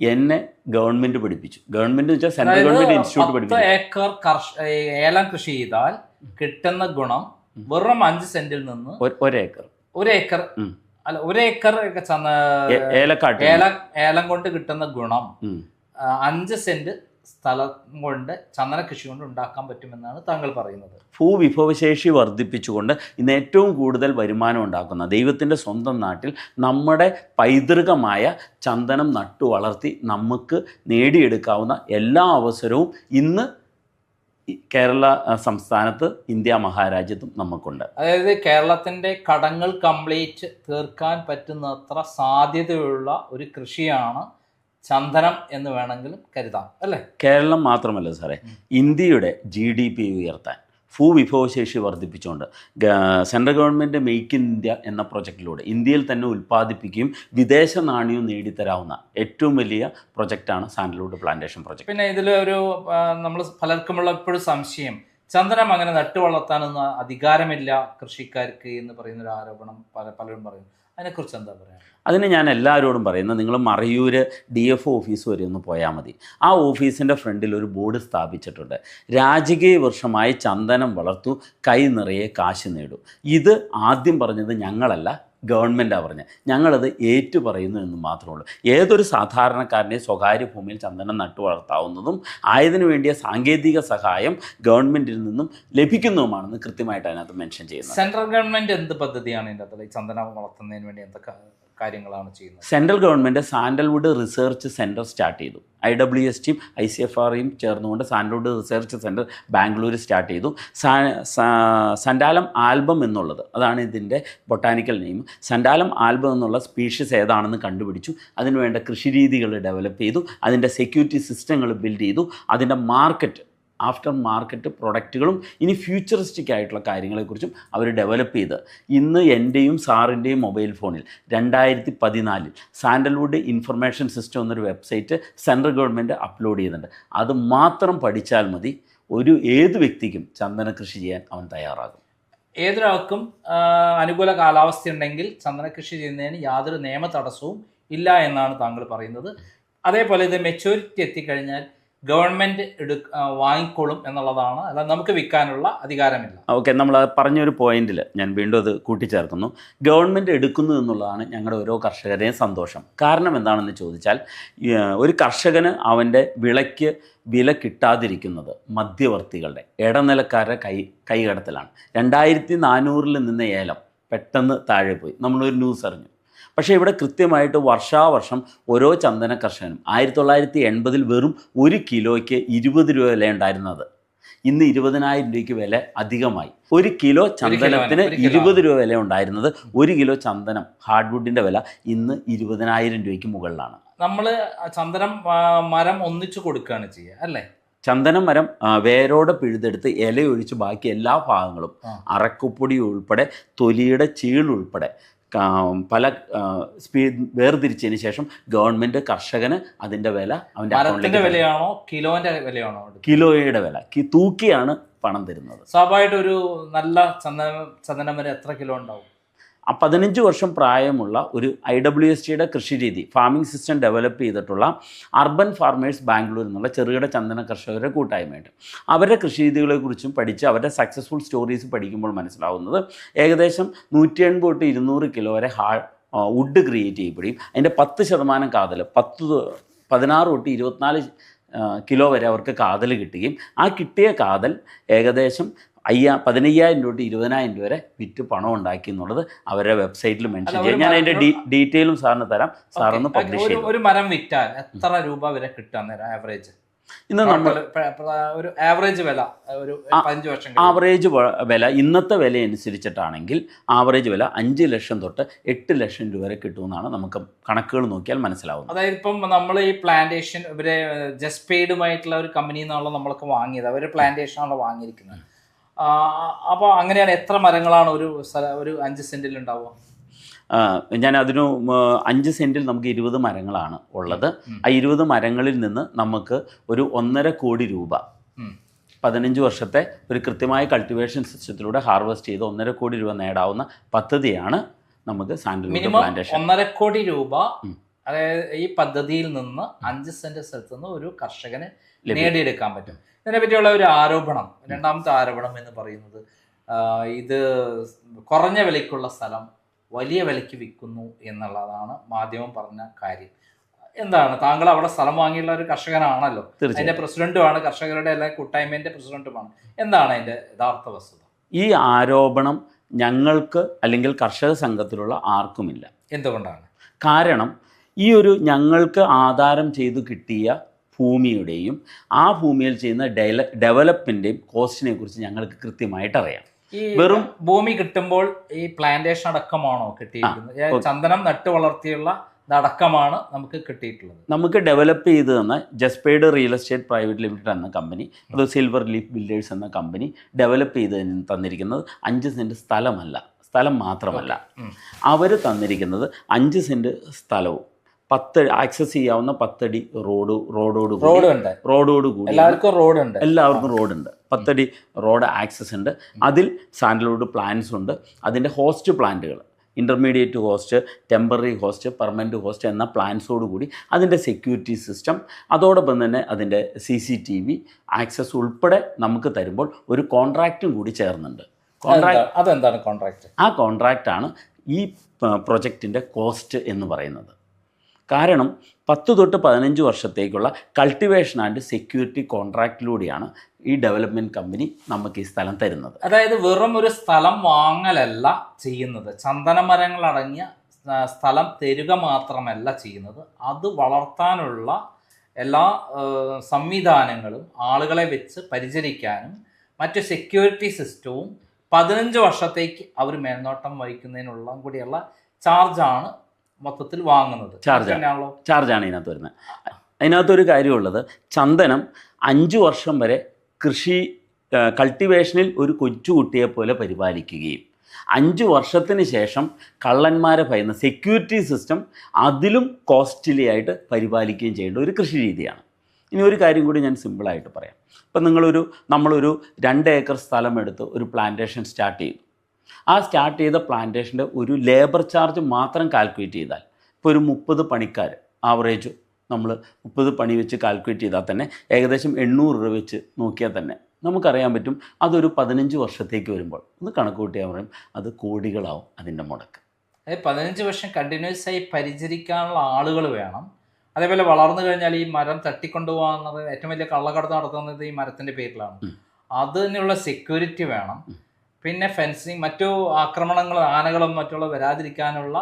എന്നെ ഗവൺമെൻറ് പഠിപ്പിച്ചു. ഗവൺമെൻറ് വെച്ചാൽ സെൻട്രൽ ഗവൺമെൻറ് ഇൻസ്റ്റിറ്റ്യൂട്ട് പഠിപ്പിച്ചു. 10 ഏക്കർ ഏലം കൃഷി ചെയ്താൽ കിട്ടുന്ന ഗുണം വെറും 5 സെന്റിൽ നിന്ന് 1 ഏക്കർ അല്ല, 1 ഏക്കർ ഏലക്കാട്ട് ഏലം കൊണ്ട് കിട്ടുന്ന ഗുണം 5 സെന്റ് സ്ഥലം കൊണ്ട് ചന്ദന കൃഷി കൊണ്ട് ഉണ്ടാക്കാൻ പറ്റുമെന്നാണ് താങ്കൾ പറയുന്നത്. ഭൂവിഭവശേഷി വർദ്ധിപ്പിച്ചുകൊണ്ട് ഇന്ന് ഏറ്റവും കൂടുതൽ വരുമാനം ഉണ്ടാക്കുന്ന ദൈവത്തിൻ്റെ സ്വന്തം നാട്ടിൽ നമ്മുടെ പൈതൃകമായ ചന്ദനം നട്ടു വളർത്തി നമുക്ക് നേടിയെടുക്കാവുന്ന എല്ലാ അവസരവും ഇന്ന് കേരള സംസ്ഥാനത്ത്, ഇന്ത്യ മഹാരാജ്യത്തും നമുക്കുണ്ട്. അതായത് കേരളത്തിൻ്റെ കടങ്ങൾ കംപ്ലീറ്റ് തീർക്കാൻ പറ്റുന്നത്ര സാധ്യതയുള്ള ഒരു കൃഷിയാണ് ചന്ദനം എന്ന് വേണമെങ്കിലും കരുതാം, അല്ലേ? കേരളം മാത്രമല്ല സാറേ, ഇന്ത്യയുടെ GDP ഉയർത്താൻ ഭൂവിഭവശേഷി വർദ്ധിപ്പിച്ചുകൊണ്ട് central government make in India എന്ന പ്രൊജക്റ്റിലൂടെ ഇന്ത്യയിൽ തന്നെ ഉൽപ്പാദിപ്പിക്കുകയും വിദേശ നാണ്യവും നേടിത്തരാവുന്ന ഏറ്റവും വലിയ പ്രൊജക്റ്റാണ് സാൻഡൽവുഡ് പ്ലാന്റേഷൻ പ്രൊജക്ട്. പിന്നെ ഇതിലൊരു നമ്മൾ പലർക്കുമുള്ള എപ്പോഴും സംശയം, ചന്ദനം അങ്ങനെ നട്ടു വളർത്താനൊന്നും അധികാരമില്ല കൃഷിക്കാർക്ക് എന്ന് പറയുന്നൊരു ആരോപണം പലരും പറയും. അതിനെക്കുറിച്ച് എന്താ പറയുക? അതിന് ഞാൻ എല്ലാവരോടും പറയുന്നത്, നിങ്ങൾ മറയൂർ DFO ഓഫീസ് വരെ ഒന്ന് പോയാൽ മതി. ആ ഓഫീസിൻ്റെ ഫ്രണ്ടിൽ ഒരു ബോർഡ് സ്ഥാപിച്ചിട്ടുണ്ട്, രാജകീയ വർഷമായി ചന്ദനം വളർത്തു, കൈ നിറയെ കാശ് നേടൂ. ഇത് ആദ്യം പറഞ്ഞത് ഞങ്ങളല്ല, ഗവൺമെൻറ്റാണ് പറഞ്ഞത്. ഞങ്ങളത് ഏറ്റു പറയുന്നു എന്ന് മാത്രമേ ഉള്ളൂ. ഏതൊരു സാധാരണക്കാരനെ സ്വകാര്യ ഭൂമിയിൽ ചന്ദനം നട്ടു വളർത്താവുന്നതും ആയതിനു വേണ്ടിയ സാങ്കേതിക സഹായം ഗവൺമെൻറ്റിൽ നിന്നും ലഭിക്കുന്നതുമാണെന്ന് കൃത്യമായിട്ട് അതിനകത്ത് മെൻഷൻ ചെയ്യുന്നത്. സെൻട്രൽ ഗവൺമെൻറ് എന്ത് പദ്ധതിയാണ് ഇതിൻ്റെ അകത്ത് ചന്ദനം വളർത്തുന്നതിന് വേണ്ടി എന്തൊക്കെ കാര്യങ്ങളാണ് ചെയ്യുന്നത്? Central government sandalwood research centre start ചെയ്തു. IWSTയും ICFRയും ചേർന്നുകൊണ്ട് sandalwood research centre Bangalore start ചെയ്തു. സൻഡാലം ആൽബം എന്നുള്ളത്, അതാണ് ഇതിൻ്റെ ബൊട്ടാനിക്കൽ നെയിം. സൻഡാലം ആൽബം എന്നുള്ള സ്പീഷീസ് ഏതാണെന്ന് കണ്ടുപിടിച്ചു. അതിനുവേണ്ട കൃഷിരീതികൾ ഡെവലപ്പ് ചെയ്തു. അതിൻ്റെ സെക്യൂരിറ്റി സിസ്റ്റങ്ങൾ ബിൽഡ് ചെയ്തു. അതിൻ്റെ ആഫ്റ്റർ മാർക്കറ്റ് പ്രൊഡക്റ്റുകളും ഇനി ഫ്യൂച്ചറിസ്റ്റിക് ആയിട്ടുള്ള കാര്യങ്ങളെക്കുറിച്ചും അവർ ഡെവലപ്പ് ചെയ്ത് ഇന്ന് എൻ്റെയും സാറിൻ്റെയും മൊബൈൽ ഫോണിൽ 2014 സാൻഡൽവുഡ് ഇൻഫർമേഷൻ സിസ്റ്റം എന്നൊരു വെബ്സൈറ്റ് സെൻട്രൽ ഗവൺമെൻറ് അപ്ലോഡ് ചെയ്യുന്നുണ്ട്. അത് മാത്രം പഠിച്ചാൽ മതി, ഏത് വ്യക്തിക്കും ചന്ദന കൃഷി ചെയ്യാൻ അവൻ തയ്യാറാകും. ഏതൊരാൾക്കും അനുകൂല കാലാവസ്ഥ ഉണ്ടെങ്കിൽ ചന്ദന കൃഷി ചെയ്യുന്നതിന് യാതൊരു നിയമ തടസ്സവും ഇല്ല എന്നാണ് താങ്കൾ പറയുന്നത്. അതേപോലെ ഇത് മെച്യൂരിറ്റി എത്തിക്കഴിഞ്ഞാൽ ഗവൺമെൻറ് വാങ്ങിക്കോളും എന്നുള്ളതാണ്, അല്ല നമുക്ക് വിൽക്കാനുള്ള അധികാരമില്ല. ഓക്കെ, നമ്മൾ പറഞ്ഞൊരു പോയിന്റിൽ ഞാൻ വീണ്ടും അത് കൂട്ടിച്ചേർക്കുന്നു. ഗവൺമെൻറ് എടുക്കുന്നു എന്നുള്ളതാണ് ഞങ്ങളുടെ ഓരോ കർഷകരെയും സന്തോഷം. കാരണം എന്താണെന്ന് ചോദിച്ചാൽ, ഒരു കർഷകന് അവൻ്റെ വിളയ്ക്ക് വില കിട്ടാതിരിക്കുന്നത് മധ്യവർത്തികളുടെ, ഇടനിലക്കാരുടെ കൈകടത്തലാണ്. 2400 നിന്ന ഏലം പെട്ടെന്ന് താഴെ പോയി, നമ്മളൊരു ന്യൂസ് അറിഞ്ഞു. പക്ഷേ ഇവിടെ കൃത്യമായിട്ട് വർഷാവർഷം ഓരോ ചന്ദന കർഷകനും 1980 വെറും 1 കിലോയ്ക്ക് 20 രൂപ വില ഉണ്ടായിരുന്നത് ഇന്ന് 20,000 രൂപയ്ക്ക് വില അധികമായി. 1 കിലോ ചന്ദനത്തിന് 20 രൂപ വില ഉണ്ടായിരുന്നത് 1 കിലോ ചന്ദനം ഹാർഡ്വുഡിൻ്റെ വില ഇന്ന് 20,000 രൂപയ്ക്ക് മുകളിലാണ്. നമ്മൾ ചന്ദനം മരം ഒന്നിച്ചു കൊടുക്കുകയാണ് ചെയ്യുക, അല്ലേ? ചന്ദനം മരം വേരോടെ പിഴുതെടുത്ത് ഇലയൊഴിച്ച് ബാക്കി എല്ലാ ഭാഗങ്ങളും, അറക്കുപ്പൊടി ഉൾപ്പെടെ തൊലിയുടെ ചീളുൾപ്പെടെ പല വേർതിരിച്ചതിന് ശേഷം ഗവൺമെൻറ് കർഷകന് അതിൻ്റെ വില അവൻ്റെ അക്കൗണ്ടിലേക്ക് വിലയാണോ കിലോന്റെ വിലയാണോ? കിലോയുടെ വില തൂക്കിയാണ് പണം തരുന്നത്. സ്വാഭാവികമായിട്ട് ഒരു നല്ല ചന്ദനം വരെ എത്ര കിലോ ഉണ്ടാവും? 15 വർഷം പ്രായമുള്ള ഒരു IWSTയുടെ കൃഷിരീതി ഫാമിംഗ് സിസ്റ്റം ഡെവലപ്പ് ചെയ്തിട്ടുള്ള അർബൻ ഫാർമേഴ്സ് ബാംഗ്ലൂർ എന്നുള്ള ചെറുകിട ചന്ദന കർഷകരുടെ കൂട്ടായ്മയുണ്ട്. അവരുടെ കൃഷിരീതികളെക്കുറിച്ചും പഠിച്ച് അവരുടെ സക്സസ്ഫുൽ സ്റ്റോറീസ് പഠിക്കുമ്പോൾ മനസ്സിലാവുന്നത് ഏകദേശം 180 തൊട്ട് 200 കിലോ വരെ വുഡ് ക്രിയേറ്റ് ചെയ്യപ്പെടുകയും അതിൻ്റെ 10% കാതൽ 16 തൊട്ട് 24 കിലോ വരെ അവർക്ക് കാതൽ കിട്ടുകയും ആ കിട്ടിയ കാതൽ ഏകദേശം 15,000 രൂപ 20,000 രൂപ വരെ വിറ്റ് പണം ഉണ്ടാക്കി എന്നുള്ളത് അവരുടെ വെബ്സൈറ്റിൽ മെൻഷൻ ചെയ്യാം. ഞാൻ അതിൻ്റെ ഡീറ്റെയിലും സാറിന് തരാം, സാറൊന്ന് പബ്ലിഷ് ചെയ്യും. ഒരു മരം വിറ്റാൽ എത്ര രൂപ വരെ കിട്ടാൻ ആവറേജ്? ഇന്ന് നമ്മൾ ഒരു ആവറേജ് വില, ഒരു 5 വർഷം ആവറേജ് വില ഇന്നത്തെ വില അനുസരിച്ചിട്ടാണെങ്കിൽ ആവറേജ് വില 5 ലക്ഷം തൊട്ട് 8 ലക്ഷം രൂപ വരെ കിട്ടുമെന്നാണ് നമുക്ക് കണക്കുകൾ നോക്കിയാൽ മനസ്സിലാവുന്നത്. അതായത് ഇപ്പം നമ്മൾ ഈ പ്ലാന്റേഷൻ ഇവരെ ജസ്റ്റ് പെയ്ഡുമായിട്ടുള്ള ഒരു കമ്പനിയിൽ നിന്നാണല്ലോ നമ്മളൊക്കെ വാങ്ങിയത്, അവർ പ്ലാന്റേഷനാണല്ലോ വാങ്ങിയിരിക്കുന്നത്. അപ്പോൾ അങ്ങനെയാണ് എത്ര മരങ്ങളാണ് ഒരു 5 സെന്റിൽ ഉണ്ടാവുക? ഞാൻ അതിനു 5 സെൻറ്റിൽ നമുക്ക് 20 മരങ്ങളാണ് ഉള്ളത്. ആ 20 മരങ്ങളിൽ നിന്ന് നമുക്ക് ഒരു 1.5 കോടി രൂപ 15 വർഷത്തെ ഒരു കൃത്യമായ കൾട്ടിവേഷൻ സിസ്റ്റത്തിലൂടെ ഹാർവെസ്റ്റ് ചെയ്ത് 1.5 കോടി രൂപ നേടാവുന്ന പദ്ധതിയാണ് നമുക്ക് സാൻഡൽവുഡ് പ്ലാന്റേഷൻ. 1.5 കോടി രൂപ അതായത് ഈ പദ്ധതിയിൽ നിന്ന് 5 സെന്റ് സ്ഥലത്ത് നിന്ന് ഒരു കർഷകന് നേടിയെടുക്കാൻ പറ്റും. ഇതിനെപ്പറ്റിയുള്ള ഒരു ആരോപണം, രണ്ടാമത്തെ ആരോപണം എന്ന് പറയുന്നത് ഇത് കുറഞ്ഞ വിലയ്ക്കുള്ള സ്ഥലം വലിയ വിലയ്ക്ക് വിൽക്കുന്നു എന്നുള്ളതാണ് മാധ്യമം പറഞ്ഞ കാര്യം. എന്താണ് താങ്കൾ അവിടെ സ്ഥലം വാങ്ങിയുള്ള ഒരു കർഷകനാണല്ലോ, അതിന്റെ പ്രസിഡന്റുമാണ്, കർഷകരുടെ എല്ലാ കൂട്ടായ്മേന്റെ പ്രസിഡന്റുമാണ്. എന്താണ് അതിന്റെ യഥാർത്ഥ വസ്തുത? ഈ ആരോപണം ഞങ്ങൾക്ക് അല്ലെങ്കിൽ കർഷക സംഘത്തിലുള്ള ആർക്കുമില്ല. എന്തുകൊണ്ടാണ്? കാരണം ഈ ഒരു ഞങ്ങൾക്ക് ആധാരം ചെയ്തു കിട്ടിയ ഭൂമിയുടെയും ആ ഭൂമിയിൽ ചെയ്യുന്ന ഡെവലപ്മെൻറ്റിൻ്റെയും കോസ്റ്റിനെ കുറിച്ച് ഞങ്ങൾക്ക് കൃത്യമായിട്ട് അറിയാം. ഈ വെറും ഭൂമി കിട്ടുമ്പോൾ ഈ പ്ലാന്റേഷൻ അടക്കമാണോ കിട്ടിയിരിക്കുന്നത്? ചന്ദനം നട്ടു വളർത്തിയുള്ള അടക്കമാണ് നമുക്ക് കിട്ടിയിട്ടുള്ളത്. നമുക്ക് ഡെവലപ്പ് ചെയ്ത് തന്ന ജസ്പേഡ് റിയൽ എസ്റ്റേറ്റ് പ്രൈവറ്റ് ലിമിറ്റഡ് എന്ന കമ്പനി, അത് സിൽവർ ലീഫ് ബിൽഡേഴ്സ് എന്ന കമ്പനി ഡെവലപ്പ് ചെയ്ത് തന്നിരിക്കുന്നത് 5 സെൻറ്റ് സ്ഥലം മാത്രമല്ല, അവർ തന്നിരിക്കുന്നത് 5 സെൻറ്റ് സ്ഥലവും 10 ആക്സസ് ചെയ്യാവുന്ന 10 അടി റോഡോടുകൂടി എല്ലാവർക്കും റോഡുണ്ട്. 10 അടി റോഡ് ആക്സസ് ഉണ്ട്. അതിൽ സാൻഡൽവുഡ് പ്ലാന്റ്സ് ഉണ്ട്. അതിൻ്റെ ഹോസ്റ്റ് പ്ലാന്റുകൾ, intermediate host, temporary host, permanent host എന്ന പ്ലാൻസോടുകൂടി അതിൻ്റെ സെക്യൂരിറ്റി സിസ്റ്റം, അതോടൊപ്പം തന്നെ അതിൻ്റെ CCTV ആക്സസ് ഉൾപ്പെടെ നമുക്ക് തരുമ്പോൾ ഒരു കോൺട്രാക്റ്റും കൂടി ചേർന്നുണ്ട്. അതെന്താണ് കോൺട്രാക്റ്റ്? ആ കോൺട്രാക്റ്റാണ് ഈ പ്രൊജക്റ്റിൻ്റെ കോസ്റ്റ് എന്ന് പറയുന്നത്. കാരണം 10 തൊട്ട് 15 വർഷത്തേക്കുള്ള കൾട്ടിവേഷൻ ആൻഡ് സെക്യൂരിറ്റി കോൺട്രാക്റ്റിലൂടെയാണ് ഈ ഡെവലപ്മെൻറ്റ് കമ്പനി നമുക്ക് ഈ സ്ഥലം തരുന്നത്. അതായത് വെറും ഒരു സ്ഥലം വാങ്ങലല്ല ചെയ്യുന്നത്, ചന്ദനമരങ്ങൾ അടങ്ങിയ സ്ഥലം തരിക മാത്രമല്ല ചെയ്യുന്നത്, അത് വളർത്താനുള്ള എല്ലാ സംവിധാനങ്ങളും ആളുകളെ വെച്ച് പരിചരിക്കാനും മറ്റു സെക്യൂരിറ്റി സിസ്റ്റവും 15 വർഷത്തേക്ക് അവർ മേൽനോട്ടം വഹിക്കുന്നതിനുള്ള കൂടിയുള്ള ചാർജാണ് മൊത്തത്തിൽ വാങ്ങുന്നത്. ചാർജാണ് ഇതിനകത്ത് വരുന്നത്. അതിനകത്തൊരു കാര്യമുള്ളത്, ചന്ദനം 5 വർഷം വരെ കൾട്ടിവേഷനിൽ ഒരു കൊച്ചുകുട്ടിയെ പോലെ പരിപാലിക്കുകയും 5 വർഷത്തിന് ശേഷം കള്ളന്മാരെ ഭയന്ന സെക്യൂരിറ്റി സിസ്റ്റം അതിലും കോസ്റ്റ്ലി ആയിട്ട് പരിപാലിക്കുകയും ചെയ്യേണ്ട ഒരു കൃഷി രീതിയാണ്. ഇനി ഒരു കാര്യം കൂടി ഞാൻ സിമ്പിളായിട്ട് പറയാം. ഇപ്പം നമ്മളൊരു 2 ഏക്കർ സ്ഥലം എടുത്ത് ഒരു പ്ലാന്റേഷൻ സ്റ്റാർട്ട് ചെയ്തു. ആ സ്റ്റാർട്ട് ചെയ്ത പ്ലാന്റേഷൻ്റെ ഒരു ലേബർ ചാർജ് മാത്രം കാൽക്കുലേറ്റ് ചെയ്താൽ, ഇപ്പോൾ ഒരു 30 പണിക്കാർ ആവറേജ് നമ്മൾ 30 പണി വെച്ച് കാൽക്കുലേറ്റ് ചെയ്താൽ തന്നെ ഏകദേശം 800 രൂപ വെച്ച് നോക്കിയാൽ തന്നെ നമുക്കറിയാൻ പറ്റും അതൊരു 15 വർഷത്തേക്ക് വരുമ്പോൾ ഒന്ന് കണക്ക് കൂട്ടിയാൽ പറയും അത് കോടികളാവും അതിൻ്റെ മുടക്ക്. അതായത് 15 വർഷം കണ്ടിന്യൂസ് ആയി പരിചരിക്കാനുള്ള ആളുകൾ വേണം. അതേപോലെ വളർന്നു കഴിഞ്ഞാൽ ഈ മരം തട്ടിക്കൊണ്ടുപോകാന്നത് ഏറ്റവും വലിയ കള്ളക്കടത്ത് നടത്തുന്നത് ഈ മരത്തിൻ്റെ പേരിലാണ്. അതിനുള്ള സെക്യൂരിറ്റി വേണം. പിന്നെ ഫെൻസിങ്, മറ്റു ആക്രമണങ്ങൾ, ആനകളും മറ്റുള്ള വരാതിരിക്കാനുള്ള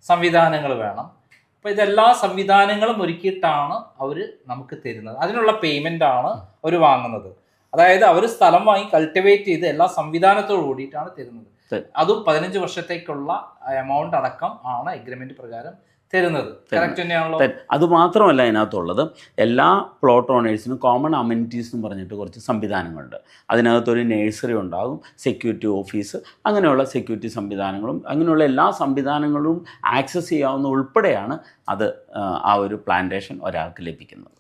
സംവിധാനങ്ങൾ വേണം. അപ്പോൾ ഇതെല്ലാ സംവിധാനങ്ങളും ഒരുക്കിയിട്ടാണ് അവർ നമുക്ക് തരുന്നത്. അതിനുള്ള പേയ്മെൻ്റാണ് അവർ വാങ്ങുന്നത്. അതായത് അവർ സ്ഥലം വാങ്ങി കൾട്ടിവേറ്റ് ചെയ്ത് എല്ലാ സംവിധാനത്തോടു കൂടിയിട്ടാണ് തരുന്നത്. അതും 15 വർഷത്തേക്കുള്ള എമൗണ്ട് അടക്കം ആണ് എഗ്രിമെന്റ് പ്രകാരം തരുന്നത്. കറക്റ്റ് തന്നെയാണല്ലോ? അതുമാത്രമല്ല, അതിനകത്തുള്ളത് എല്ലാ പ്ലോട്ട് ഓണേഴ്സിനും കോമൺ അമ്യൂണിറ്റീസ് എന്ന് പറഞ്ഞിട്ട് കുറച്ച് സംവിധാനങ്ങളുണ്ട്. അതിനകത്തൊരു നഴ്സറി ഉണ്ടാകും, സെക്യൂരിറ്റി ഓഫീസ്, അങ്ങനെയുള്ള സെക്യൂരിറ്റി സംവിധാനങ്ങളും അങ്ങനെയുള്ള എല്ലാ സംവിധാനങ്ങളും ആക്സസ് ചെയ്യാവുന്ന ഉൾപ്പെടെയാണ് അത് ആ ഒരു പ്ലാന്റേഷൻ ഒരാൾക്ക് ലഭിക്കുന്നത്.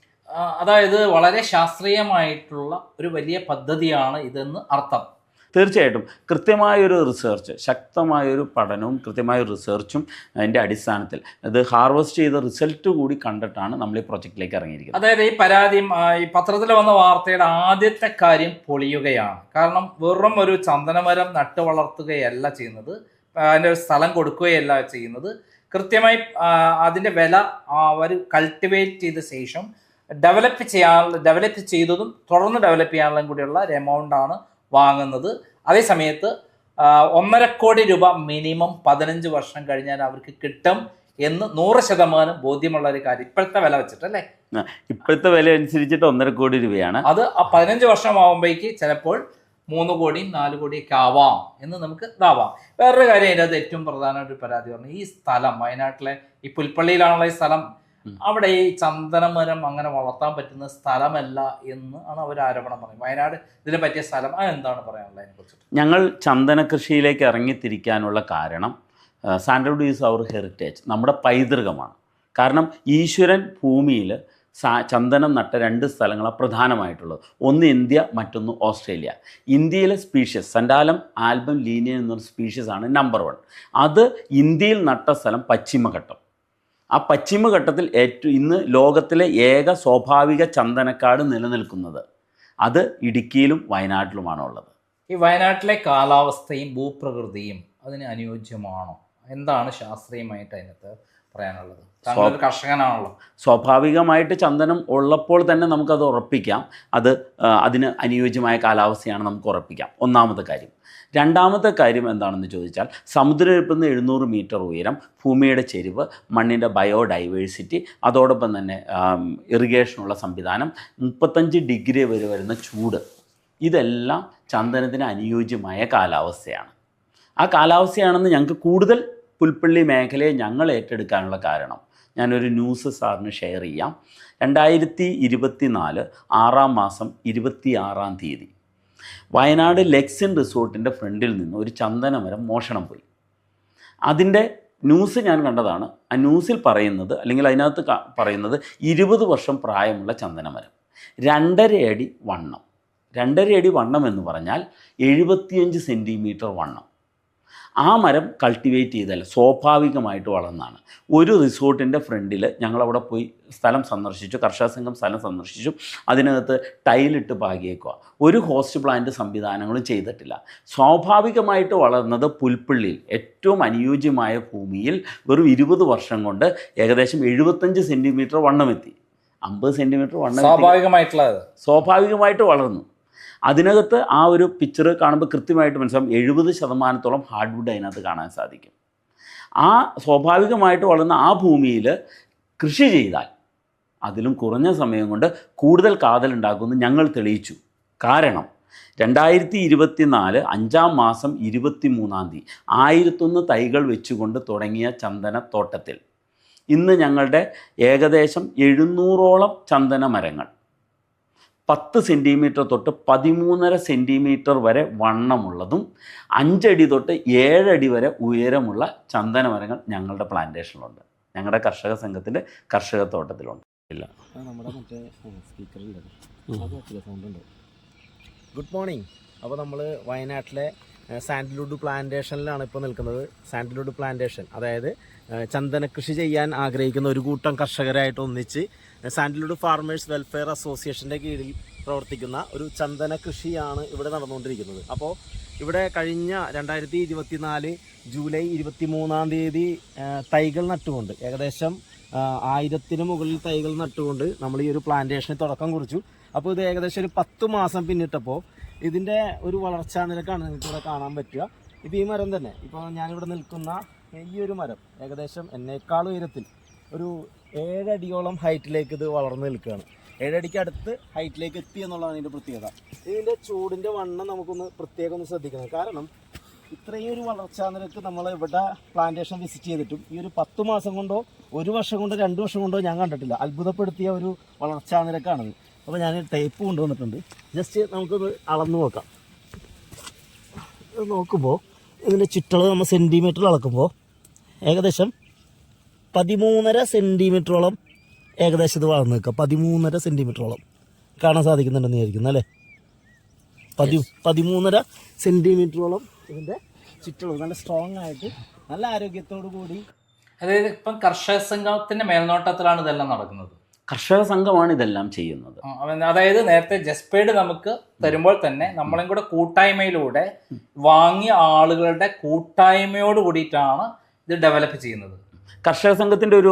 അതായത് വളരെ ശാസ്ത്രീയമായിട്ടുള്ള ഒരു വലിയ പദ്ധതിയാണ് ഇതെന്ന് അർത്ഥം. തീർച്ചയായിട്ടും കൃത്യമായൊരു റിസർച്ച്, ശക്തമായൊരു പഠനവും കൃത്യമായൊരു റിസർച്ചും അതിൻ്റെ അടിസ്ഥാനത്തിൽ ഇത് ഹാർവെസ്റ്റ് ചെയ്ത റിസൾട്ട് കൂടി കണ്ടിട്ടാണ് നമ്മൾ ഈ പ്രൊജക്റ്റിലേക്ക് ഇറങ്ങിയിരിക്കുന്നത്. അതായത് ഈ പരാതിയും ഈ പത്രത്തിൽ വന്ന വാർത്തയുടെ ആദ്യത്തെ കാര്യം പൊളിയുകയാണ്. കാരണം വെറും ഒരു ചന്ദനമരം നട്ടു വളർത്തുകയല്ല ചെയ്യുന്നത്, അതിൻ്റെ സ്ഥലം കൊടുക്കുകയല്ല ചെയ്യുന്നത്. കൃത്യമായി അതിൻ്റെ വില അവർ കൾട്ടിവേറ്റ് ചെയ്ത ശേഷം ഡെവലപ്പ് ചെയ്തതും തുടർന്ന് ഡെവലപ്പ് ചെയ്യാനുള്ള കൂടിയുള്ള ഒരു എമൗണ്ടാണ് വാങ്ങുന്നത്. അതേ സമയത്ത് 1.5 കോടി രൂപ മിനിമം 15 വർഷം കഴിഞ്ഞാൽ അവർക്ക് കിട്ടും എന്ന് 100% ബോധ്യമുള്ള ഒരു കാര്യം ഇപ്പോഴത്തെ വില വെച്ചിട്ടല്ലേ? ഇപ്പോഴത്തെ വില അനുസരിച്ചിട്ട് 1.5 കോടി രൂപയാണ്. അത് ആ 15 വർഷം ആകുമ്പോഴേക്ക് ചിലപ്പോൾ 3 കോടിയും 4 കോടിയൊക്കെ ആവാം എന്ന് നമുക്ക് ഇതാവാം. വേറൊരു കാര്യം, അതിൻ്റെ അത് ഏറ്റവും പ്രധാന ഒരു പരാതി പറഞ്ഞു, ഈ സ്ഥലം വയനാട്ടിലെ ഈ പുൽപ്പള്ളിയിലാണുള്ള ഈ സ്ഥലം, അവിടെ ഈ ചന്ദനമരം അങ്ങനെ വളർത്താൻ പറ്റുന്ന സ്ഥലമല്ല എന്ന് ആണ് അവർ ആരോപണം പറയുന്നത്. വയനാട് ഇതിനെ പറ്റിയ സ്ഥലം, എന്താണ് പറയാനുള്ളത് അതിനെക്കുറിച്ച്? ഞങ്ങൾ ചന്ദന കൃഷിയിലേക്ക് ഇറങ്ങിത്തിരിക്കാനുള്ള കാരണം സാൻഡൽവുഡ് ഈസ് അവർ ഹെറിറ്റേജ്, നമ്മുടെ പൈതൃകമാണ്. കാരണം ഈശ്വരൻ ഭൂമിയിൽ ചന്ദനം നട്ട 2 സ്ഥലങ്ങളാണ് പ്രധാനമായിട്ടുള്ളത്. ഒന്ന് ഇന്ത്യ, മറ്റൊന്ന് ഓസ്ട്രേലിയ. ഇന്ത്യയിലെ സ്പീഷ്യസ് സൻഡാലം ആൽബം ലീനിയൻ എന്നൊരു സ്പീഷ്യസാണ് നമ്പർ 1. അത് ഇന്ത്യയിൽ നട്ട സ്ഥലം പശ്ചിമഘട്ടം. ആ പശ്ചിമഘട്ടത്തിൽ ഇന്ന് ലോകത്തിലെ ഏക സ്വാഭാവിക ചന്ദനക്കാട് നിലനിൽക്കുന്നത് അത് ഇടുക്കിയിലും വയനാട്ടിലുമാണ് ഉള്ളത്. ഈ വയനാട്ടിലെ കാലാവസ്ഥയും ഭൂപ്രകൃതിയും അതിന് അനുയോജ്യമാണോ? എന്താണ് ശാസ്ത്രീയമായിട്ട് അതിനകത്ത് പറയാനുള്ളത്? താങ്കൾ ഒരു കർഷകനാണല്ലോ. സ്വാഭാവികമായിട്ട് ചന്ദനം ഉള്ളപ്പോൾ തന്നെ നമുക്കത് ഉറപ്പിക്കാം. അതിന് അനുയോജ്യമായ കാലാവസ്ഥയാണ് നമുക്ക് ഉറപ്പിക്കാം, ഒന്നാമത്തെ കാര്യം. രണ്ടാമത്തെ കാര്യം എന്താണെന്ന് ചോദിച്ചാൽ, സമുദ്രനിരപ്പിൽ നിന്ന് 700 മീറ്റർ ഉയരം, ഭൂമിയുടെ ചെരിവ്, മണ്ണിൻ്റെ ബയോഡൈവേഴ്സിറ്റി, അതോടൊപ്പം തന്നെ ഇറിഗേഷനുള്ള സംവിധാനം, 35 ഡിഗ്രി വരെ വരുന്ന ചൂട്, ഇതെല്ലാം ചന്ദനത്തിന് അനുയോജ്യമായ കാലാവസ്ഥയാണ്. ആ കാലാവസ്ഥയാണെന്ന് ഞങ്ങൾക്ക് കൂടുതൽ പുൽപ്പള്ളി മേഖലയെ ഞങ്ങൾ ഏറ്റെടുക്കാനുള്ള കാരണം ഞാനൊരു ന്യൂസ് സാറിന് ഷെയർ ചെയ്യാം. 2024 6 മാസം 26-ാം തീയതി വയനാട് ലെക്സിൻ റിസോർട്ടിൻ്റെ ഫ്രണ്ടിൽ നിന്ന് ഒരു ചന്ദനമരം മോഷണം പോയി. അതിൻ്റെ ന്യൂസ് ഞാൻ കണ്ടതാണ്. ആ ന്യൂസിൽ പറയുന്നത്, അല്ലെങ്കിൽ അതിനകത്ത് പറയുന്നത് 20 വർഷം പ്രായമുള്ള ചന്ദനമരം, 2.5 അടി വണ്ണം. 2.5 അടി വണ്ണം എന്ന് പറഞ്ഞാൽ 75 സെൻറ്റിമീറ്റർ വണ്ണം. ആ മരം കൾട്ടിവേറ്റ് ചെയ്തല്ല, സ്വാഭാവികമായിട്ട് വളർന്നതാണ്. ഒരു റിസോർട്ടിൻ്റെ ഫ്രണ്ടിൽ ഞങ്ങളവിടെ പോയി സ്ഥലം സന്ദർശിച്ചു, കർഷക സംഘം സ്ഥലം സന്ദർശിച്ചു. അതിനകത്ത് ടൈലിട്ട് പാകിയേക്കുക, ഒരു ഹോസ്റ്റ് പ്ലാന്റ് സംവിധാനങ്ങളും ചെയ്തിട്ടില്ല. സ്വാഭാവികമായിട്ട് വളർന്നത് പുൽപ്പള്ളിയിൽ ഏറ്റവും അനുയോജ്യമായ ഭൂമിയിൽ വെറും 20 വർഷം കൊണ്ട് ഏകദേശം 75 സെൻറ്റിമീറ്റർ വണ്ണമെത്തി. 50 സെൻറ്റിമീറ്റർ വണ്ണം സ്വാഭാവികമായിട്ട് വളർന്നു. അതിനകത്ത് ആ ഒരു പിക്ചർ കാണുമ്പോൾ കൃത്യമായിട്ട് മനസ്സിലാവും 70% ഹാർഡ്വുഡ് അതിനകത്ത് കാണാൻ സാധിക്കും. ആ സ്വാഭാവികമായിട്ട് വളർന്ന ആ ഭൂമിയിൽ കൃഷി ചെയ്താൽ അതിലും കുറഞ്ഞ സമയം കൊണ്ട് കൂടുതൽ കാതലുണ്ടാക്കുമെന്ന് ഞങ്ങൾ തെളിയിച്ചു. കാരണം 2024 5-ാം മാസം 23-ാം തീയതി 1001 തൈകൾ വെച്ചുകൊണ്ട് തുടങ്ങിയ ചന്ദനത്തോട്ടത്തിൽ ഇന്ന് ഞങ്ങളുടെ ഏകദേശം 700ഓളം ചന്ദന മരങ്ങൾ 10 സെൻറ്റിമീറ്റർ തൊട്ട് 13.5 സെൻറ്റിമീറ്റർ വരെ വണ്ണമുള്ളതും 5 അടി തൊട്ട് 7 അടി വരെ ഉയരമുള്ള ചന്ദന മരങ്ങൾ ഞങ്ങളുടെ പ്ലാന്റേഷനിലുണ്ട്, ഞങ്ങളുടെ കർഷക സംഘത്തിൻ്റെ കർഷക തോട്ടത്തിലുണ്ട്. ഇല്ല, നമ്മുടെ മറ്റേ സ്പീക്കറിൻ്റെ സൗണ്ടുണ്ട്. Good morning. അപ്പോൾ നമ്മൾ വയനാട്ടിലെ സാൻഡൽവുഡ് പ്ലാന്റേഷനിലാണ് ഇപ്പോൾ നിൽക്കുന്നത്. സാൻഡൽവുഡ് പ്ലാന്റേഷൻ, അതായത് ചന്ദന കൃഷി ചെയ്യാൻ ആഗ്രഹിക്കുന്ന ഒരു കൂട്ടം കർഷകരായിട്ട് ഒന്നിച്ച് സാൻഡൽവുഡ് ഫാർമേഴ്സ് വെൽഫെയർ അസോസിയേഷൻ്റെ കീഴിൽ പ്രവർത്തിക്കുന്ന ഒരു ചന്ദന കൃഷിയാണ് ഇവിടെ നടന്നുകൊണ്ടിരിക്കുന്നത്. അപ്പോൾ ഇവിടെ കഴിഞ്ഞ 2024 ജൂലൈ 23-ാം തീയതി തൈകൾ നട്ടുകൊണ്ട്, ഏകദേശം 1000-ന് മുകളിൽ തൈകൾ നട്ടുകൊണ്ട് നമ്മൾ ഈ ഒരു പ്ലാന്റേഷന് തുടക്കം കുറിച്ചു. അപ്പോൾ ഇത് ഏകദേശം ഒരു 10 മാസം പിന്നിട്ടപ്പോൾ ഇതിൻ്റെ ഒരു വളർച്ചാ നിരക്കാണ് നിങ്ങൾക്ക് ഇവിടെ കാണാൻ പറ്റുക. ഇപ്പോൾ ഈ മരം തന്നെ, ഇപ്പോൾ ഞാനിവിടെ നിൽക്കുന്ന ഈ ഒരു മരം ഏകദേശം എന്നേക്കാൾ ഉയരത്തിൽ ഒരു 7 അടിയോളം ഹൈറ്റിലേക്ക് ഇത് വളർന്നു നിൽക്കുകയാണ്. 7 അടിക്ക് അടുത്ത് ഹൈറ്റിലേക്ക് എത്തി എന്നുള്ളതാണ് ഇതിൻ്റെ പ്രത്യേകത. ഇതിൻ്റെ ചൂടിൻ്റെ വണ്ണം നമുക്കൊന്ന് പ്രത്യേകം ഒന്ന് ശ്രദ്ധിക്കണം. കാരണം ഇത്രയും ഒരു വളർച്ചാ നിരക്ക് നമ്മൾ ഇവിടെ പ്ലാന്റേഷൻ വിസിറ്റ് ചെയ്തിട്ടും ഈ ഒരു 10 മാസം കൊണ്ടോ 1 വർഷം കൊണ്ടോ 2 വർഷം കൊണ്ടോ ഞാൻ കണ്ടിട്ടില്ല. അത്ഭുതപ്പെടുത്തിയ ഒരു വളർച്ചാ നിരക്കാണത്. അപ്പോൾ ഞാൻ ടേപ്പ് കൊണ്ടുവന്നിട്ടുണ്ട്. ജസ്റ്റ് നമുക്കൊന്ന് അളന്ന് നോക്കാം. ഇത് നോക്കുമ്പോൾ ഇതിൻ്റെ ചുറ്റളവ് നമ്മൾ സെൻറ്റിമീറ്ററിൽ അളക്കുമ്പോൾ ഏകദേശം 13.5 സെൻറ്റിമീറ്ററോളം ഏകദേശം ഇത് വളർന്നു നിൽക്കുക. 13.5 സെൻറ്റിമീറ്ററോളം കാണാൻ സാധിക്കുന്നുണ്ടെന്ന് വിചാരിക്കുന്നു അല്ലേ? 13.5 സെൻറ്റിമീറ്ററോളം ഇതിൻ്റെ ചുറ്റളവ് നല്ല സ്ട്രോങ് ആയിട്ട് നല്ല ആരോഗ്യത്തോടു കൂടി. അതായത് ഇപ്പം കർഷക സംഘത്തിൻ്റെ മേൽനോട്ടത്തിലാണ് ഇതെല്ലാം നടക്കുന്നത്. കർഷക സംഘമാണ് ഇതെല്ലാം ചെയ്യുന്നത്. അതായത് നേരത്തെ ജസ്പേഡ് നമുക്ക് തരുമ്പോൾ തന്നെ നമ്മളെയും കൂടെ കൂട്ടായ്മയിലൂടെ വാങ്ങിയ ആളുകളുടെ കൂട്ടായ്മയോട് കൂടിയിട്ടാണ് ഇത് ഡെവലപ്പ് ചെയ്യുന്നത്. കർഷക സംഘത്തിൻ്റെ ഒരു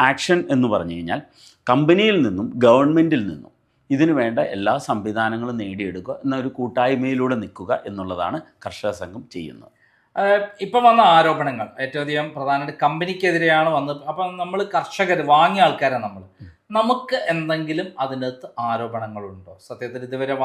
ആക്ഷൻ എന്ന് പറഞ്ഞു കഴിഞ്ഞാൽ കമ്പനിയിൽ നിന്നും ഗവൺമെൻറ്റിൽ നിന്നും ഇതിനു വേണ്ട എല്ലാ സംവിധാനങ്ങളും നേടിയെടുക്കുക എന്ന ഒരു കൂട്ടായ്മയിലൂടെ നിൽക്കുക എന്നുള്ളതാണ് കർഷക സംഘം ചെയ്യുന്നത്. ഇപ്പം വന്ന ആരോപണങ്ങൾ ഏറ്റവും അധികം പ്രധാനമായിട്ട് കമ്പനിക്കെതിരെയാണ് വന്നത്. അപ്പം നമ്മൾ കർഷകർ വാങ്ങിയ ആൾക്കാരാണ് നമുക്ക് എന്തെങ്കിലും അതിനകത്ത് ആരോപണങ്ങളുണ്ടോ? സത്യത്തിൽ ഇതുവരെ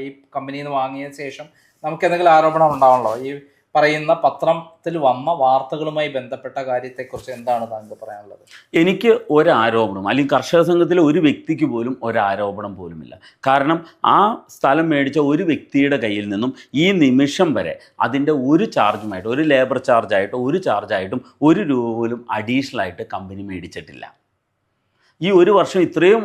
ഈ കമ്പനിയിൽ നിന്ന് വാങ്ങിയ ശേഷം നമുക്ക് എന്തെങ്കിലും ആരോപണം ഉണ്ടാവണല്ലോ? ഈ പറയുന്ന പത്രത്തിൽ വന്ന വാർത്തകളുമായി ബന്ധപ്പെട്ട കാര്യത്തെക്കുറിച്ച് എന്താണ് താങ്കൾ പറയാനുള്ളത്? എനിക്ക് ഒരാരോപണം, അല്ലെങ്കിൽ കർഷക സംഘത്തിലെ ഒരു വ്യക്തിക്ക് പോലും ഒരാരോപണം പോലുമില്ല. കാരണം ആ സ്ഥലം മേടിച്ച ഒരു വ്യക്തിയുടെ കയ്യിൽ നിന്നും ഈ നിമിഷം വരെ അതിൻ്റെ ഒരു ചാർജുമായിട്ട്, ഒരു ലേബർ ചാർജായിട്ടോ ഒരു ചാർജായിട്ടും 1 രൂപ പോലും അഡീഷണൽ ആയിട്ട് കമ്പനി മേടിച്ചിട്ടില്ല. ഈ 1 വർഷം ഇത്രയും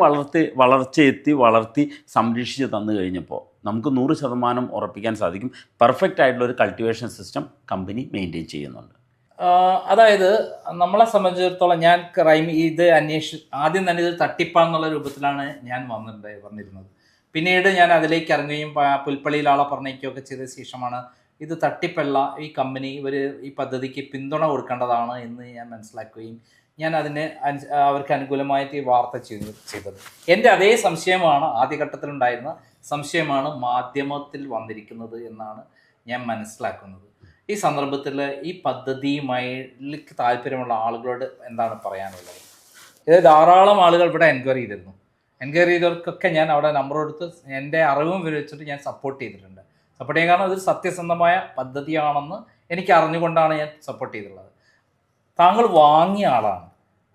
വളർത്തി സംരക്ഷിച്ച് തന്നു കഴിഞ്ഞപ്പോൾ നമുക്ക് 100% ഉറപ്പിക്കാൻ സാധിക്കും പെർഫെക്റ്റ് ആയിട്ടുള്ള ഒരു കൾട്ടിവേഷൻ സിസ്റ്റം കമ്പനി മെയിൻറ്റെയിൻ ചെയ്യുന്നുണ്ട്. അതായത് നമ്മളെ സംബന്ധിച്ചിടത്തോളം ഞാൻ ഇത് ആദ്യം തന്നെ ഇത് തട്ടിപ്പാന്നുള്ള രൂപത്തിലാണ് ഞാൻ പറഞ്ഞിരുന്നത്. പിന്നീട് ഞാൻ അതിലേക്ക് ഇറങ്ങുകയും പുൽപ്പള്ളിയിൽ ആളെ പറഞ്ഞേക്കുകയൊക്കെ ചെയ്ത ശേഷമാണ് ഇത് തട്ടിപ്പല്ല, ഈ കമ്പനി ഈ പദ്ധതിക്ക് പിന്തുണ കൊടുക്കേണ്ടതാണ് എന്ന് ഞാൻ മനസ്സിലാക്കുകയും ഞാൻ അവർക്ക് അനുകൂലമായിട്ട് ഈ വാർത്ത ചെയ്തത്. എൻ്റെ അതേ സംശയമാണ്, ആദ്യഘട്ടത്തിലുണ്ടായിരുന്ന സംശയമാണ് മാധ്യമത്തിൽ വന്നിരിക്കുന്നത് എന്നാണ് ഞാൻ മനസ്സിലാക്കുന്നത്. ഈ സന്ദർഭത്തിൽ ഈ പദ്ധതിയുമായി താല്പര്യമുള്ള ആളുകളോട് എന്താണ് പറയാനുള്ളത്? ഇത് ധാരാളം ആളുകൾ ഇവിടെ എൻക്വയറി ചെയ്തവർക്കൊക്കെ ഞാൻ അവിടെ നമ്പർ കൊടുത്ത് എൻ്റെ അറിവും വിവരിച്ചിട്ട് ഞാൻ സപ്പോർട്ട് ചെയ്തിട്ടുണ്ട്. സപ്പോർട്ട് ചെയ്യാൻ കാരണം അതൊരു സത്യസന്ധമായ പദ്ധതിയാണെന്ന് എനിക്ക് അറിഞ്ഞുകൊണ്ടാണ് ഞാൻ സപ്പോർട്ട് ചെയ്തിട്ടുള്ളത്. താങ്കൾ വാങ്ങിയ ആളാണ്,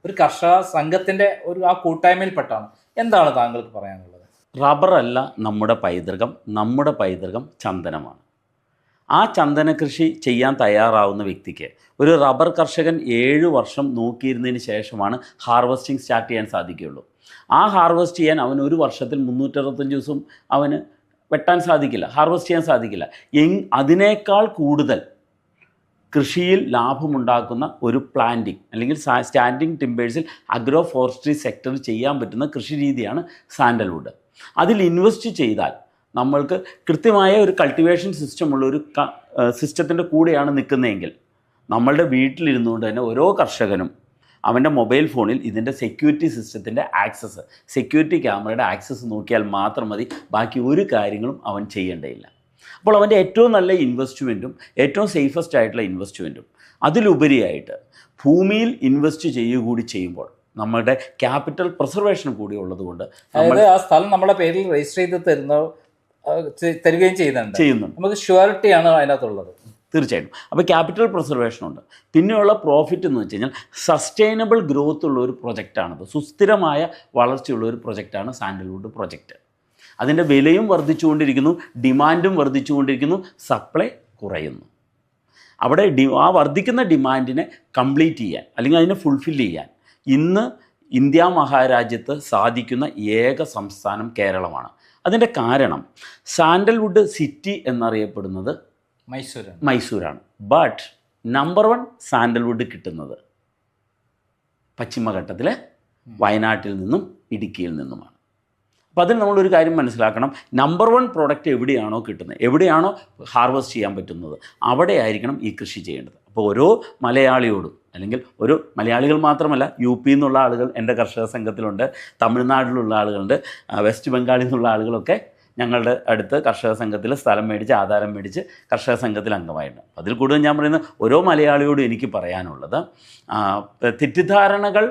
ഒരു കർഷക സംഘത്തിൻ്റെ ആ കൂട്ടായ്മയിൽപ്പെട്ടാണ്. എന്താണ് താങ്കൾക്ക് പറയാനുള്ളത്? റബ്ബറല്ല നമ്മുടെ പൈതൃകം ചന്ദനമാണ്. ആ ചന്ദന കൃഷി ചെയ്യാൻ തയ്യാറാവുന്ന വ്യക്തിക്ക്, ഒരു റബ്ബർ കർഷകൻ 7 വർഷം നോക്കിയിരുന്നതിന് ശേഷമാണ് ഹാർവസ്റ്റിംഗ് സ്റ്റാർട്ട് ചെയ്യാൻ സാധിക്കുകയുള്ളൂ. ആ ഹാർവസ്റ്റ് ചെയ്യാൻ അവന് ഒരു വർഷത്തിൽ 365 ദിവസം അവന് വെട്ടാൻ സാധിക്കില്ല, ഹാർവസ്റ്റ് ചെയ്യാൻ സാധിക്കില്ല. അതിനേക്കാൾ കൂടുതൽ കൃഷിയിൽ ലാഭമുണ്ടാക്കുന്ന ഒരു പ്ലാന്റിംഗ് അല്ലെങ്കിൽ സ്റ്റാൻഡിങ് ടിമ്പേഴ്സിൽ അഗ്രോ ഫോറസ്ട്രി സെക്ടറിൽ ചെയ്യാൻ പറ്റുന്ന കൃഷി രീതിയാണ് സാൻഡൽവുഡ്. അതിൽ ഇൻവെസ്റ്റ് ചെയ്താൽ നമ്മൾക്ക് കൃത്യമായ ഒരു കൾട്ടിവേഷൻ സിസ്റ്റമുള്ള ഒരു സിസ്റ്റത്തിൻ്റെ കൂടെയാണ് നിൽക്കുന്നതെങ്കിൽ, നമ്മളുടെ വീട്ടിലിരുന്നുകൊണ്ട് തന്നെ ഓരോ കർഷകനും അവൻ്റെ മൊബൈൽ ഫോണിൽ ഇതിൻ്റെ സെക്യൂരിറ്റി സിസ്റ്റത്തിൻ്റെ ആക്സസ്, സെക്യൂരിറ്റി ക്യാമറയുടെ ആക്സസ് നോക്കിയാൽ മാത്രം മതി, ബാക്കി ഒരു കാര്യങ്ങളും അവൻ ചെയ്യേണ്ടതില്ല. അപ്പോൾ അവൻ്റെ ഏറ്റവും നല്ല ഇൻവെസ്റ്റ്മെൻറ്റും ഏറ്റവും സേഫസ്റ്റ് ആയിട്ടുള്ള ഇൻവെസ്റ്റ്മെൻറ്റും അതിലുപരിയായിട്ട് ഭൂമിയിൽ ഇൻവെസ്റ്റ് ചെയ്യുകൂടി ചെയ്യുമ്പോൾ നമ്മുടെ ക്യാപിറ്റൽ പ്രിസർവേഷൻ കൂടി ഉള്ളതുകൊണ്ട് ആ സ്ഥലം നമ്മുടെ പേരിൽ രജിസ്റ്റർ ചെയ്ത് തരികയും ചെയ്യുന്നുണ്ട്. നമുക്ക് ഷ്യൂരിറ്റിയാണ് അതിനകത്തുള്ളത്. തീർച്ചയായിട്ടും. അപ്പോൾ ക്യാപിറ്റൽ പ്രിസർവേഷൻ ഉണ്ട്. പിന്നെയുള്ള പ്രോഫിറ്റ് എന്ന് വെച്ച് കഴിഞ്ഞാൽ സസ്റ്റൈനബിൾ ഗ്രോത്ത് ഉള്ള ഒരു പ്രൊജക്റ്റാണത്. സുസ്ഥിരമായ വളർച്ചയുള്ള ഒരു പ്രൊജക്റ്റാണ് സാൻഡൽവുഡ് പ്രൊജക്റ്റ്. അതിൻ്റെ വിലയും വർദ്ധിച്ചുകൊണ്ടിരിക്കുന്നു, ഡിമാൻഡും വർദ്ധിച്ചുകൊണ്ടിരിക്കുന്നു, സപ്ലൈ കുറയുന്നു. അവിടെ ആ വർദ്ധിക്കുന്ന ഡിമാൻഡിനെ കംപ്ലീറ്റ് ചെയ്യാൻ അല്ലെങ്കിൽ അതിനെ ഫുൾഫിൽ ചെയ്യാൻ ഇന്ന് ഇന്ത്യ മഹാരാജ്യത്ത് സാധിക്കുന്ന ഏക സംസ്ഥാനം കേരളമാണ്. അതിൻ്റെ കാരണം സാൻഡൽവുഡ് സിറ്റി എന്നറിയപ്പെടുന്നത് മൈസൂരാണ്. ബട്ട് നമ്പർ 1 സാൻഡൽവുഡ് കിട്ടുന്നത് പശ്ചിമഘട്ടത്തിലെ വയനാട്ടിൽ നിന്നും ഇടുക്കിയിൽ നിന്നുമാണ്. അപ്പോൾ അതിൽ നമ്മളൊരു കാര്യം മനസ്സിലാക്കണം, നമ്പർ 1 പ്രോഡക്റ്റ് എവിടെയാണോ കിട്ടുന്നത്, എവിടെയാണോ ഹാർവസ്റ്റ് ചെയ്യാൻ പറ്റുന്നത്, അവിടെ ആയിരിക്കണം ഈ കൃഷി ചെയ്യേണ്ടത്. അപ്പോൾ ഓരോ മലയാളിയോടും, അല്ലെങ്കിൽ ഒരു മലയാളികൾ മാത്രമല്ല, UP നിന്നുള്ള ആളുകൾ എൻ്റെ കർഷക സംഘത്തിലുണ്ട്, തമിഴ്നാട്ടിലുള്ള ആളുകളുണ്ട്, വെസ്റ്റ് ബംഗാളിൽ നിന്നുള്ള ആളുകളൊക്കെ ഞങ്ങളുടെ അടുത്ത് കർഷക സംഘത്തിൽ സ്ഥലം മേടിച്ച് ആധാരം മേടിച്ച് കർഷക സംഘത്തിൽ അംഗമായിട്ടുണ്ട്. അതിൽ കൂടുതൽ ഞാൻ പറയുന്ന ഓരോ മലയാളിയോടും എനിക്ക് പറയാനുള്ളത്, തെറ്റിദ്ധാരണകൾ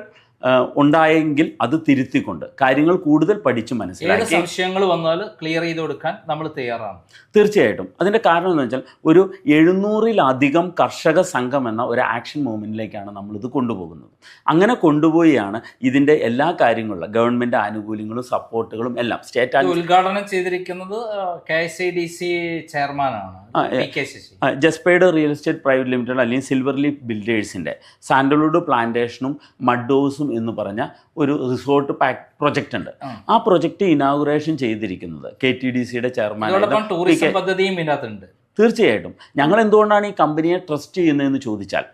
ഉണ്ടായെങ്കിൽ അത് തിരുത്തിക്കൊണ്ട് കാര്യങ്ങൾ കൂടുതൽ പഠിച്ച് മനസ്സിലാക്കി സംശയങ്ങൾ വന്നാൽ ക്ലിയർ ചെയ്ത് കൊടുക്കാൻ നമ്മൾ തയ്യാറാണ്. തീർച്ചയായിട്ടും. അതിൻ്റെ കാരണം എന്ന് വെച്ചാൽ ഒരു 700-ലധികം കർഷക സംഘം എന്ന ഒരു ആക്ഷൻ മൂവ്മെൻറ്റിലേക്കാണ് നമ്മളിത് കൊണ്ടുപോകുന്നത്. അങ്ങനെ കൊണ്ടുപോയാണ് ഇതിൻ്റെ എല്ലാ കാര്യങ്ങളും, ഗവൺമെൻറ് ആനുകൂല്യങ്ങളും സപ്പോർട്ടുകളും എല്ലാം സ്റ്റേറ്റ് ഉദ്ഘാടനം ചെയ്തിരിക്കുന്നത് KSIDC ചെയർമാനാണ് ജസ്പേഡ് റിയൽ എസ്റ്റേറ്റ് പ്രൈവറ്റ് ലിമിറ്റഡ് അല്ലെങ്കിൽ സിൽവർ ലീഫ് ബിൽഡേഴ്സിൻ്റെ സാൻഡൽവുഡ് പ്ലാന്റേഷനും മഡ്ഡോസും എന്ന് പറഞ്ഞ ഒരു റിസോർട്ട് പ്രൊജക്റ്റ് ഉണ്ട്. ആ പ്രൊജക്റ്റ് ഇനാഗുറേഷൻ ചെയ്തിരിക്കുന്നത് KTDCയുടെ ചെയർമാൻ. തീർച്ചയായിട്ടും. ഞങ്ങൾ എന്തുകൊണ്ടാണ് ഈ കമ്പനിയെ ട്രസ്റ്റ് ചെയ്യുന്നതെന്ന് ചോദിച്ചാൽ,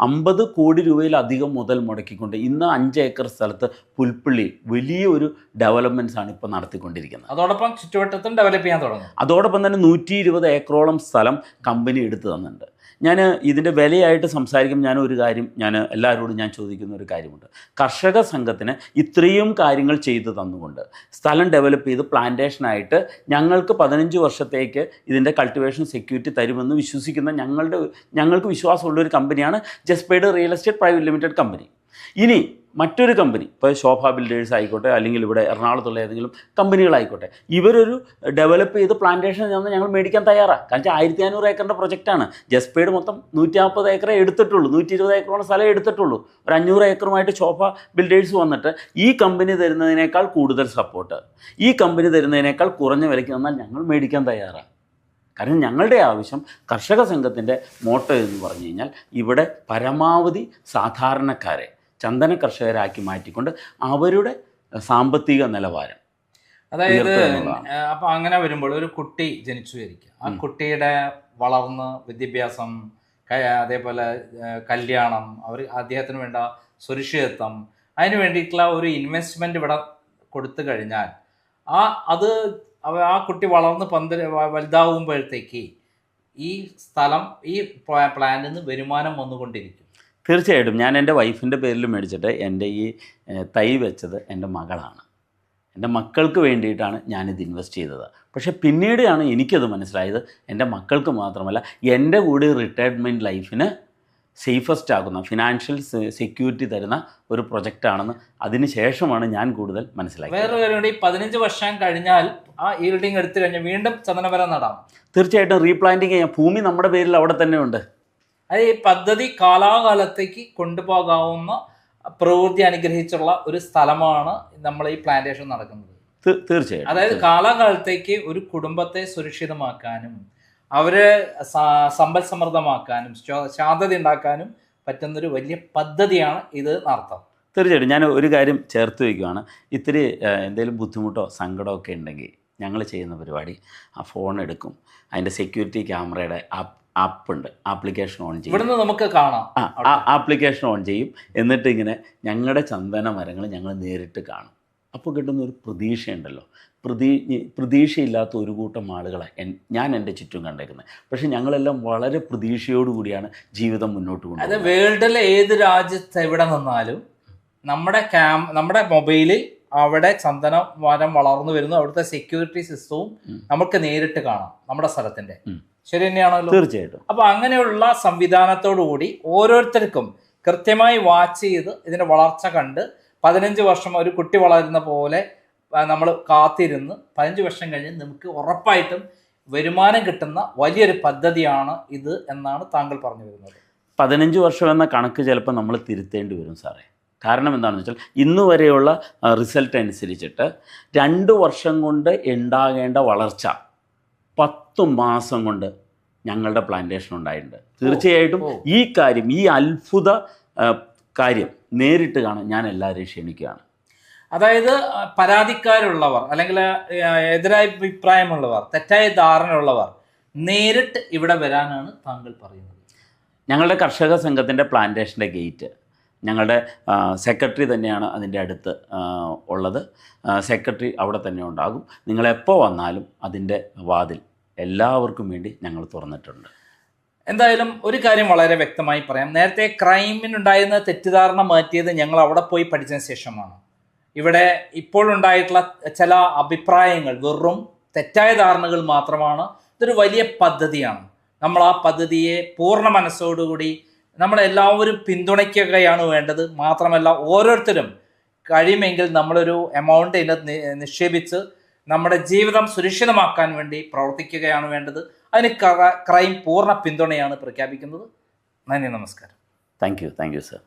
50 കോടി രൂപയിലധികം മുതൽ മുടക്കിക്കൊണ്ട് ഇന്ന് 5 ഏക്കർ സ്ഥലത്ത് പുൽപ്പള്ളി വലിയൊരു ഡെവലപ്മെൻറ്റ്സ് ആണ് ഇപ്പോൾ നടത്തിക്കൊണ്ടിരിക്കുന്നത്. അതോടൊപ്പം ചുറ്റുവട്ടത്തും ഡെവലപ്പ് ചെയ്യാൻ തുടങ്ങും. അതോടൊപ്പം തന്നെ 120 ഏക്കറോളം സ്ഥലം കമ്പനി എടുത്തു തന്നിട്ടുണ്ട്. ഞാൻ ഇതിൻ്റെ വിലയായിട്ട് സംസാരിക്കും. ഒരു കാര്യം എല്ലാവരോടും ഞാൻ ചോദിക്കുന്ന ഒരു കാര്യമുണ്ട്. കർഷക സംഘത്തിന് ഇത്രയും കാര്യങ്ങൾ ചെയ്തു തന്നുകൊണ്ട് സ്ഥലം ഡെവലപ്പ് ചെയ്ത് പ്ലാന്റേഷനായിട്ട് ഞങ്ങൾക്ക് 15 വർഷത്തേക്ക് ഇതിൻ്റെ കൾട്ടിവേഷൻ സെക്യൂരിറ്റി തരുമെന്ന് വിശ്വസിക്കുന്ന ഞങ്ങൾക്ക് വിശ്വാസമുള്ളൊരു കമ്പനിയാണ് ജസ്പേഡ് real estate private limited company. ഇനി മറ്റൊരു കമ്പനി, ഇപ്പോൾ ശോഭ ബിൽഡേഴ്സ് ആയിക്കോട്ടെ, അല്ലെങ്കിൽ ഇവിടെ എറണാകുളത്തുള്ള ഏതെങ്കിലും കമ്പനികളായിക്കോട്ടെ, ഇവരൊരു ഡെവലപ്പ് ചെയ്ത് പ്ലാന്റേഷൻ ചെന്ന് ഞങ്ങൾ മേടിക്കാൻ തയ്യാറാണ്. കാരണം 1500 ഏക്കറിൻ്റെ പ്രൊജക്റ്റാണ്. ജസ്പേഡ് മൊത്തം 140 ഏക്കറേ എടുത്തിട്ടുള്ളൂ, 120 ഏക്കറോളം സ്ഥലം എടുത്തിട്ടുള്ളൂ. ഒരു 500 ഏക്കറുമായിട്ട് ശോഭ ബിൽഡേഴ്സ് വന്നിട്ട് ഈ കമ്പനി തരുന്നതിനേക്കാൾ കൂടുതൽ സപ്പോർട്ട്, ഈ കമ്പനി തരുന്നതിനേക്കാൾ കുറഞ്ഞ വിലയ്ക്ക് തന്നാൽ ഞങ്ങൾ മേടിക്കാൻ തയ്യാറാണ്. കാരണം ഞങ്ങളുടെ ആവശ്യം, കർഷക സംഘത്തിൻ്റെ മോട്ടോ എന്ന് പറഞ്ഞു കഴിഞ്ഞാൽ, ഇവിടെ പരമാവധി സാധാരണക്കാരെ ചന്ദന കർഷകരാക്കി മാറ്റിക്കൊണ്ട് അവരുടെ സാമ്പത്തിക നിലവാരം, അതായത് അപ്പം അങ്ങനെ വരുമ്പോൾ ഒരു കുട്ടി ജനിച്ചു വരിക, ആ കുട്ടിയുടെ വളർന്ന് വിദ്യാഭ്യാസം, അതേപോലെ കല്യാണം, അദ്ദേഹത്തിന് വേണ്ട സുരക്ഷിതത്വം, അതിന് വേണ്ടിയിട്ടുള്ള ഒരു ഇൻവെസ്റ്റ്മെൻറ്റ് ഇവിടെ കൊടുത്തു കഴിഞ്ഞാൽ ആ കുട്ടി വളർന്ന് വലുതാവുമ്പോഴത്തേക്ക് ഈ സ്ഥലം ഈ പ്ലാനിൽ നിന്ന് വരുമാനം വന്നുകൊണ്ടിരിക്കും? തീർച്ചയായിട്ടും ഞാൻ എൻ്റെ വൈഫിൻ്റെ പേരിൽ മേടിച്ചിട്ട് എൻ്റെ ഈ തൈ വെച്ചത് എൻ്റെ മകളാണ്. എൻ്റെ മക്കൾക്ക് വേണ്ടിയിട്ടാണ് ഞാനിത് ഇൻവെസ്റ്റ് ചെയ്തത്. പക്ഷേ പിന്നീടാണ് എനിക്കത് മനസ്സിലായത് എൻ്റെ മക്കൾക്ക് മാത്രമല്ല എൻ്റെ കൂടി റിട്ടയർമെൻറ്റ് ലൈഫിന് സേഫസ്റ്റ് ആകുന്ന ഫിനാൻഷ്യൽ സെക്യൂരിറ്റി തരുന്ന ഒരു പ്രൊജക്റ്റാണെന്ന് അതിന് ശേഷമാണ് ഞാൻ കൂടുതൽ മനസ്സിലാക്കിയത്. വേറൊരു കാര്യം കൂടി, 15 വർഷം കഴിഞ്ഞാൽ ആ ഈൽഡിങ് എടുത്തു കഴിഞ്ഞാൽ വീണ്ടും ചന്ദനമരം നടാം. തീർച്ചയായിട്ടും റീപ്ലാന്റിങ് ചെയ്യാം. ഭൂമി നമ്മുടെ പേരിൽ അവിടെ തന്നെ ഉണ്ട്. അത് ഈ പദ്ധതി കാലാകാലത്തേക്ക് കൊണ്ടുപോകാവുന്ന പ്രവൃത്തി അനുഗ്രഹിച്ചുള്ള ഒരു സ്ഥലമാണ് നമ്മൾ ഈ പ്ലാന്റേഷൻ നടക്കുന്നത്. തീർച്ചയായിട്ടും. അതായത് കാലാകാലത്തേക്ക് ഒരു കുടുംബത്തെ സുരക്ഷിതമാക്കാനും അവരെ സമ്പൽ സമൃദ്ധമാക്കാനും ശാന്തത ഉണ്ടാക്കാനും പറ്റുന്നൊരു വലിയ പദ്ധതിയാണ് ഇത് നടത്താം. തീർച്ചയായിട്ടും. ഞാൻ ഒരു കാര്യം ചേർത്ത് വയ്ക്കുകയാണ്. ഇത്തിരി എന്തെങ്കിലും ബുദ്ധിമുട്ടോ സങ്കടമോ ഒക്കെ ഉണ്ടെങ്കിൽ ഞങ്ങൾ ചെയ്യുന്ന പരിപാടി, ആ ഫോൺ എടുക്കും, അതിൻ്റെ സെക്യൂരിറ്റി ക്യാമറയുടെ ആപ്പ് ഉണ്ട്, ആപ്ലിക്കേഷൻ ഓൺ ചെയ്യും. ഇവിടുന്ന് നമുക്ക് കാണാം. ആപ്ലിക്കേഷൻ ഓൺ ചെയ്യും. എന്നിട്ട് ഇങ്ങനെ ഞങ്ങളുടെ ചന്ദന മരങ്ങൾ ഞങ്ങൾ നേരിട്ട് കാണും. അപ്പോൾ കിട്ടുന്ന ഒരു പ്രതീക്ഷയുണ്ടല്ലോ. പ്രതീക്ഷയില്ലാത്ത ഒരു കൂട്ടം ആളുകളെ ഞാൻ എൻ്റെ ചുറ്റും കണ്ടേക്കുന്നത്. പക്ഷേ ഞങ്ങളെല്ലാം വളരെ പ്രതീക്ഷയോടുകൂടിയാണ് ജീവിതം മുന്നോട്ട് കൊണ്ടുപോകുന്നത്. അത് വേൾഡിലെ ഏത് രാജ്യത്ത് എവിടെ നിന്നാലും നമ്മുടെ മൊബൈലിൽ അവിടെ ചന്ദന മരം വളർന്നു വരുന്നു, അവിടുത്തെ സെക്യൂരിറ്റി സിസ്റ്റവും നമുക്ക് നേരിട്ട് കാണാം നമ്മുടെ സ്ഥലത്തിന്റെ. ശരി തന്നെയാണല്ലോ? തീർച്ചയായിട്ടും. അപ്പൊ അങ്ങനെയുള്ള സംവിധാനത്തോടു കൂടി ഓരോരുത്തർക്കും കൃത്യമായി വാച്ച് ചെയ്ത് ഇതിന്റെ വളർച്ച കണ്ട് 15 വർഷം ഒരു കുട്ടി വളരുന്ന പോലെ നമ്മൾ കാത്തിരുന്ന് 15 വർഷം കഴിഞ്ഞ് നമുക്ക് ഉറപ്പായിട്ടും വരുമാനം കിട്ടുന്ന വലിയൊരു പദ്ധതിയാണ് ഇത് എന്നാണ് താങ്കൾ പറഞ്ഞു വരുന്നത്. 15 വർഷം എന്ന കണക്ക് ചിലപ്പോൾ നമ്മൾ തിരുത്തേണ്ടി വരും സാറേ. കാരണം എന്താണെന്ന് വെച്ചാൽ ഇന്ന് വരെയുള്ള റിസൾട്ട് അനുസരിച്ചിട്ട് 2 വർഷം കൊണ്ട് ഉണ്ടാകേണ്ട വളർച്ച 10 മാസം കൊണ്ട് ഞങ്ങളുടെ പ്ലാന്റേഷൻ ഉണ്ടായിട്ടുണ്ട്. തീർച്ചയായിട്ടും ഈ കാര്യം, ഈ അത്ഭുത കാര്യം നേരിട്ട് കാണാൻ ഞാൻ എല്ലാവരെയും ക്ഷണിക്കുകയാണ്. അതായത് പരാതിക്കാരുള്ളവർ അല്ലെങ്കിൽ എതിരായ അഭിപ്രായമുള്ളവർ, തെറ്റായ ധാരണയുള്ളവർ നേരിട്ട് ഇവിടെ വരാനാണ് താങ്കൾ പറയുന്നത്. ഞങ്ങളുടെ കർഷക സംഘത്തിൻ്റെ പ്ലാന്റേഷൻ്റെ ഗേറ്റ് ഞങ്ങളുടെ സെക്രട്ടറി തന്നെയാണ് അതിൻ്റെ അടുത്ത് ഉള്ളത്. സെക്രട്ടറി അവിടെ തന്നെ ഉണ്ടാകും. നിങ്ങളെപ്പോൾ വന്നാലും അതിൻ്റെ വാതിൽ എല്ലാവർക്കും വേണ്ടി ഞങ്ങൾ തുറന്നിട്ടുണ്ട്. എന്തായാലും ഒരു കാര്യം വളരെ വ്യക്തമായി പറയാം. നേരത്തെ ക്രൈമിനുണ്ടായിരുന്ന തെറ്റിദ്ധാരണ മാറ്റിയത് ഞങ്ങൾ അവിടെ പോയി പഠിച്ചതിന് ശേഷമാണ്. ഇവിടെ ഇപ്പോഴുണ്ടായിട്ടുള്ള ചില അഭിപ്രായങ്ങൾ വെറും തെറ്റായ ധാരണകൾ മാത്രമാണ്. ഇതൊരു വലിയ പദ്ധതിയാണ്. നമ്മൾ ആ പദ്ധതിയെ പൂർണ്ണ മനസ്സോടുകൂടി നമ്മളെല്ലാവരും പിന്തുണയ്ക്കുകയാണ് വേണ്ടത്. മാത്രമല്ല ഓരോരുത്തരും കഴിയുമെങ്കിൽ നമ്മളൊരു എമൗണ്ട് ഇതിനകത്ത് നിക്ഷേപിച്ച് നമ്മുടെ ജീവിതം സുരക്ഷിതമാക്കാൻ വേണ്ടി പ്രവർത്തിക്കുകയാണ് വേണ്ടത്. അതിന് ക്രൈം പൂർണ്ണ പിന്തുണയാണ് പ്രഖ്യാപിക്കുന്നത്. നന്ദി, നമസ്കാരം. Thank you sir.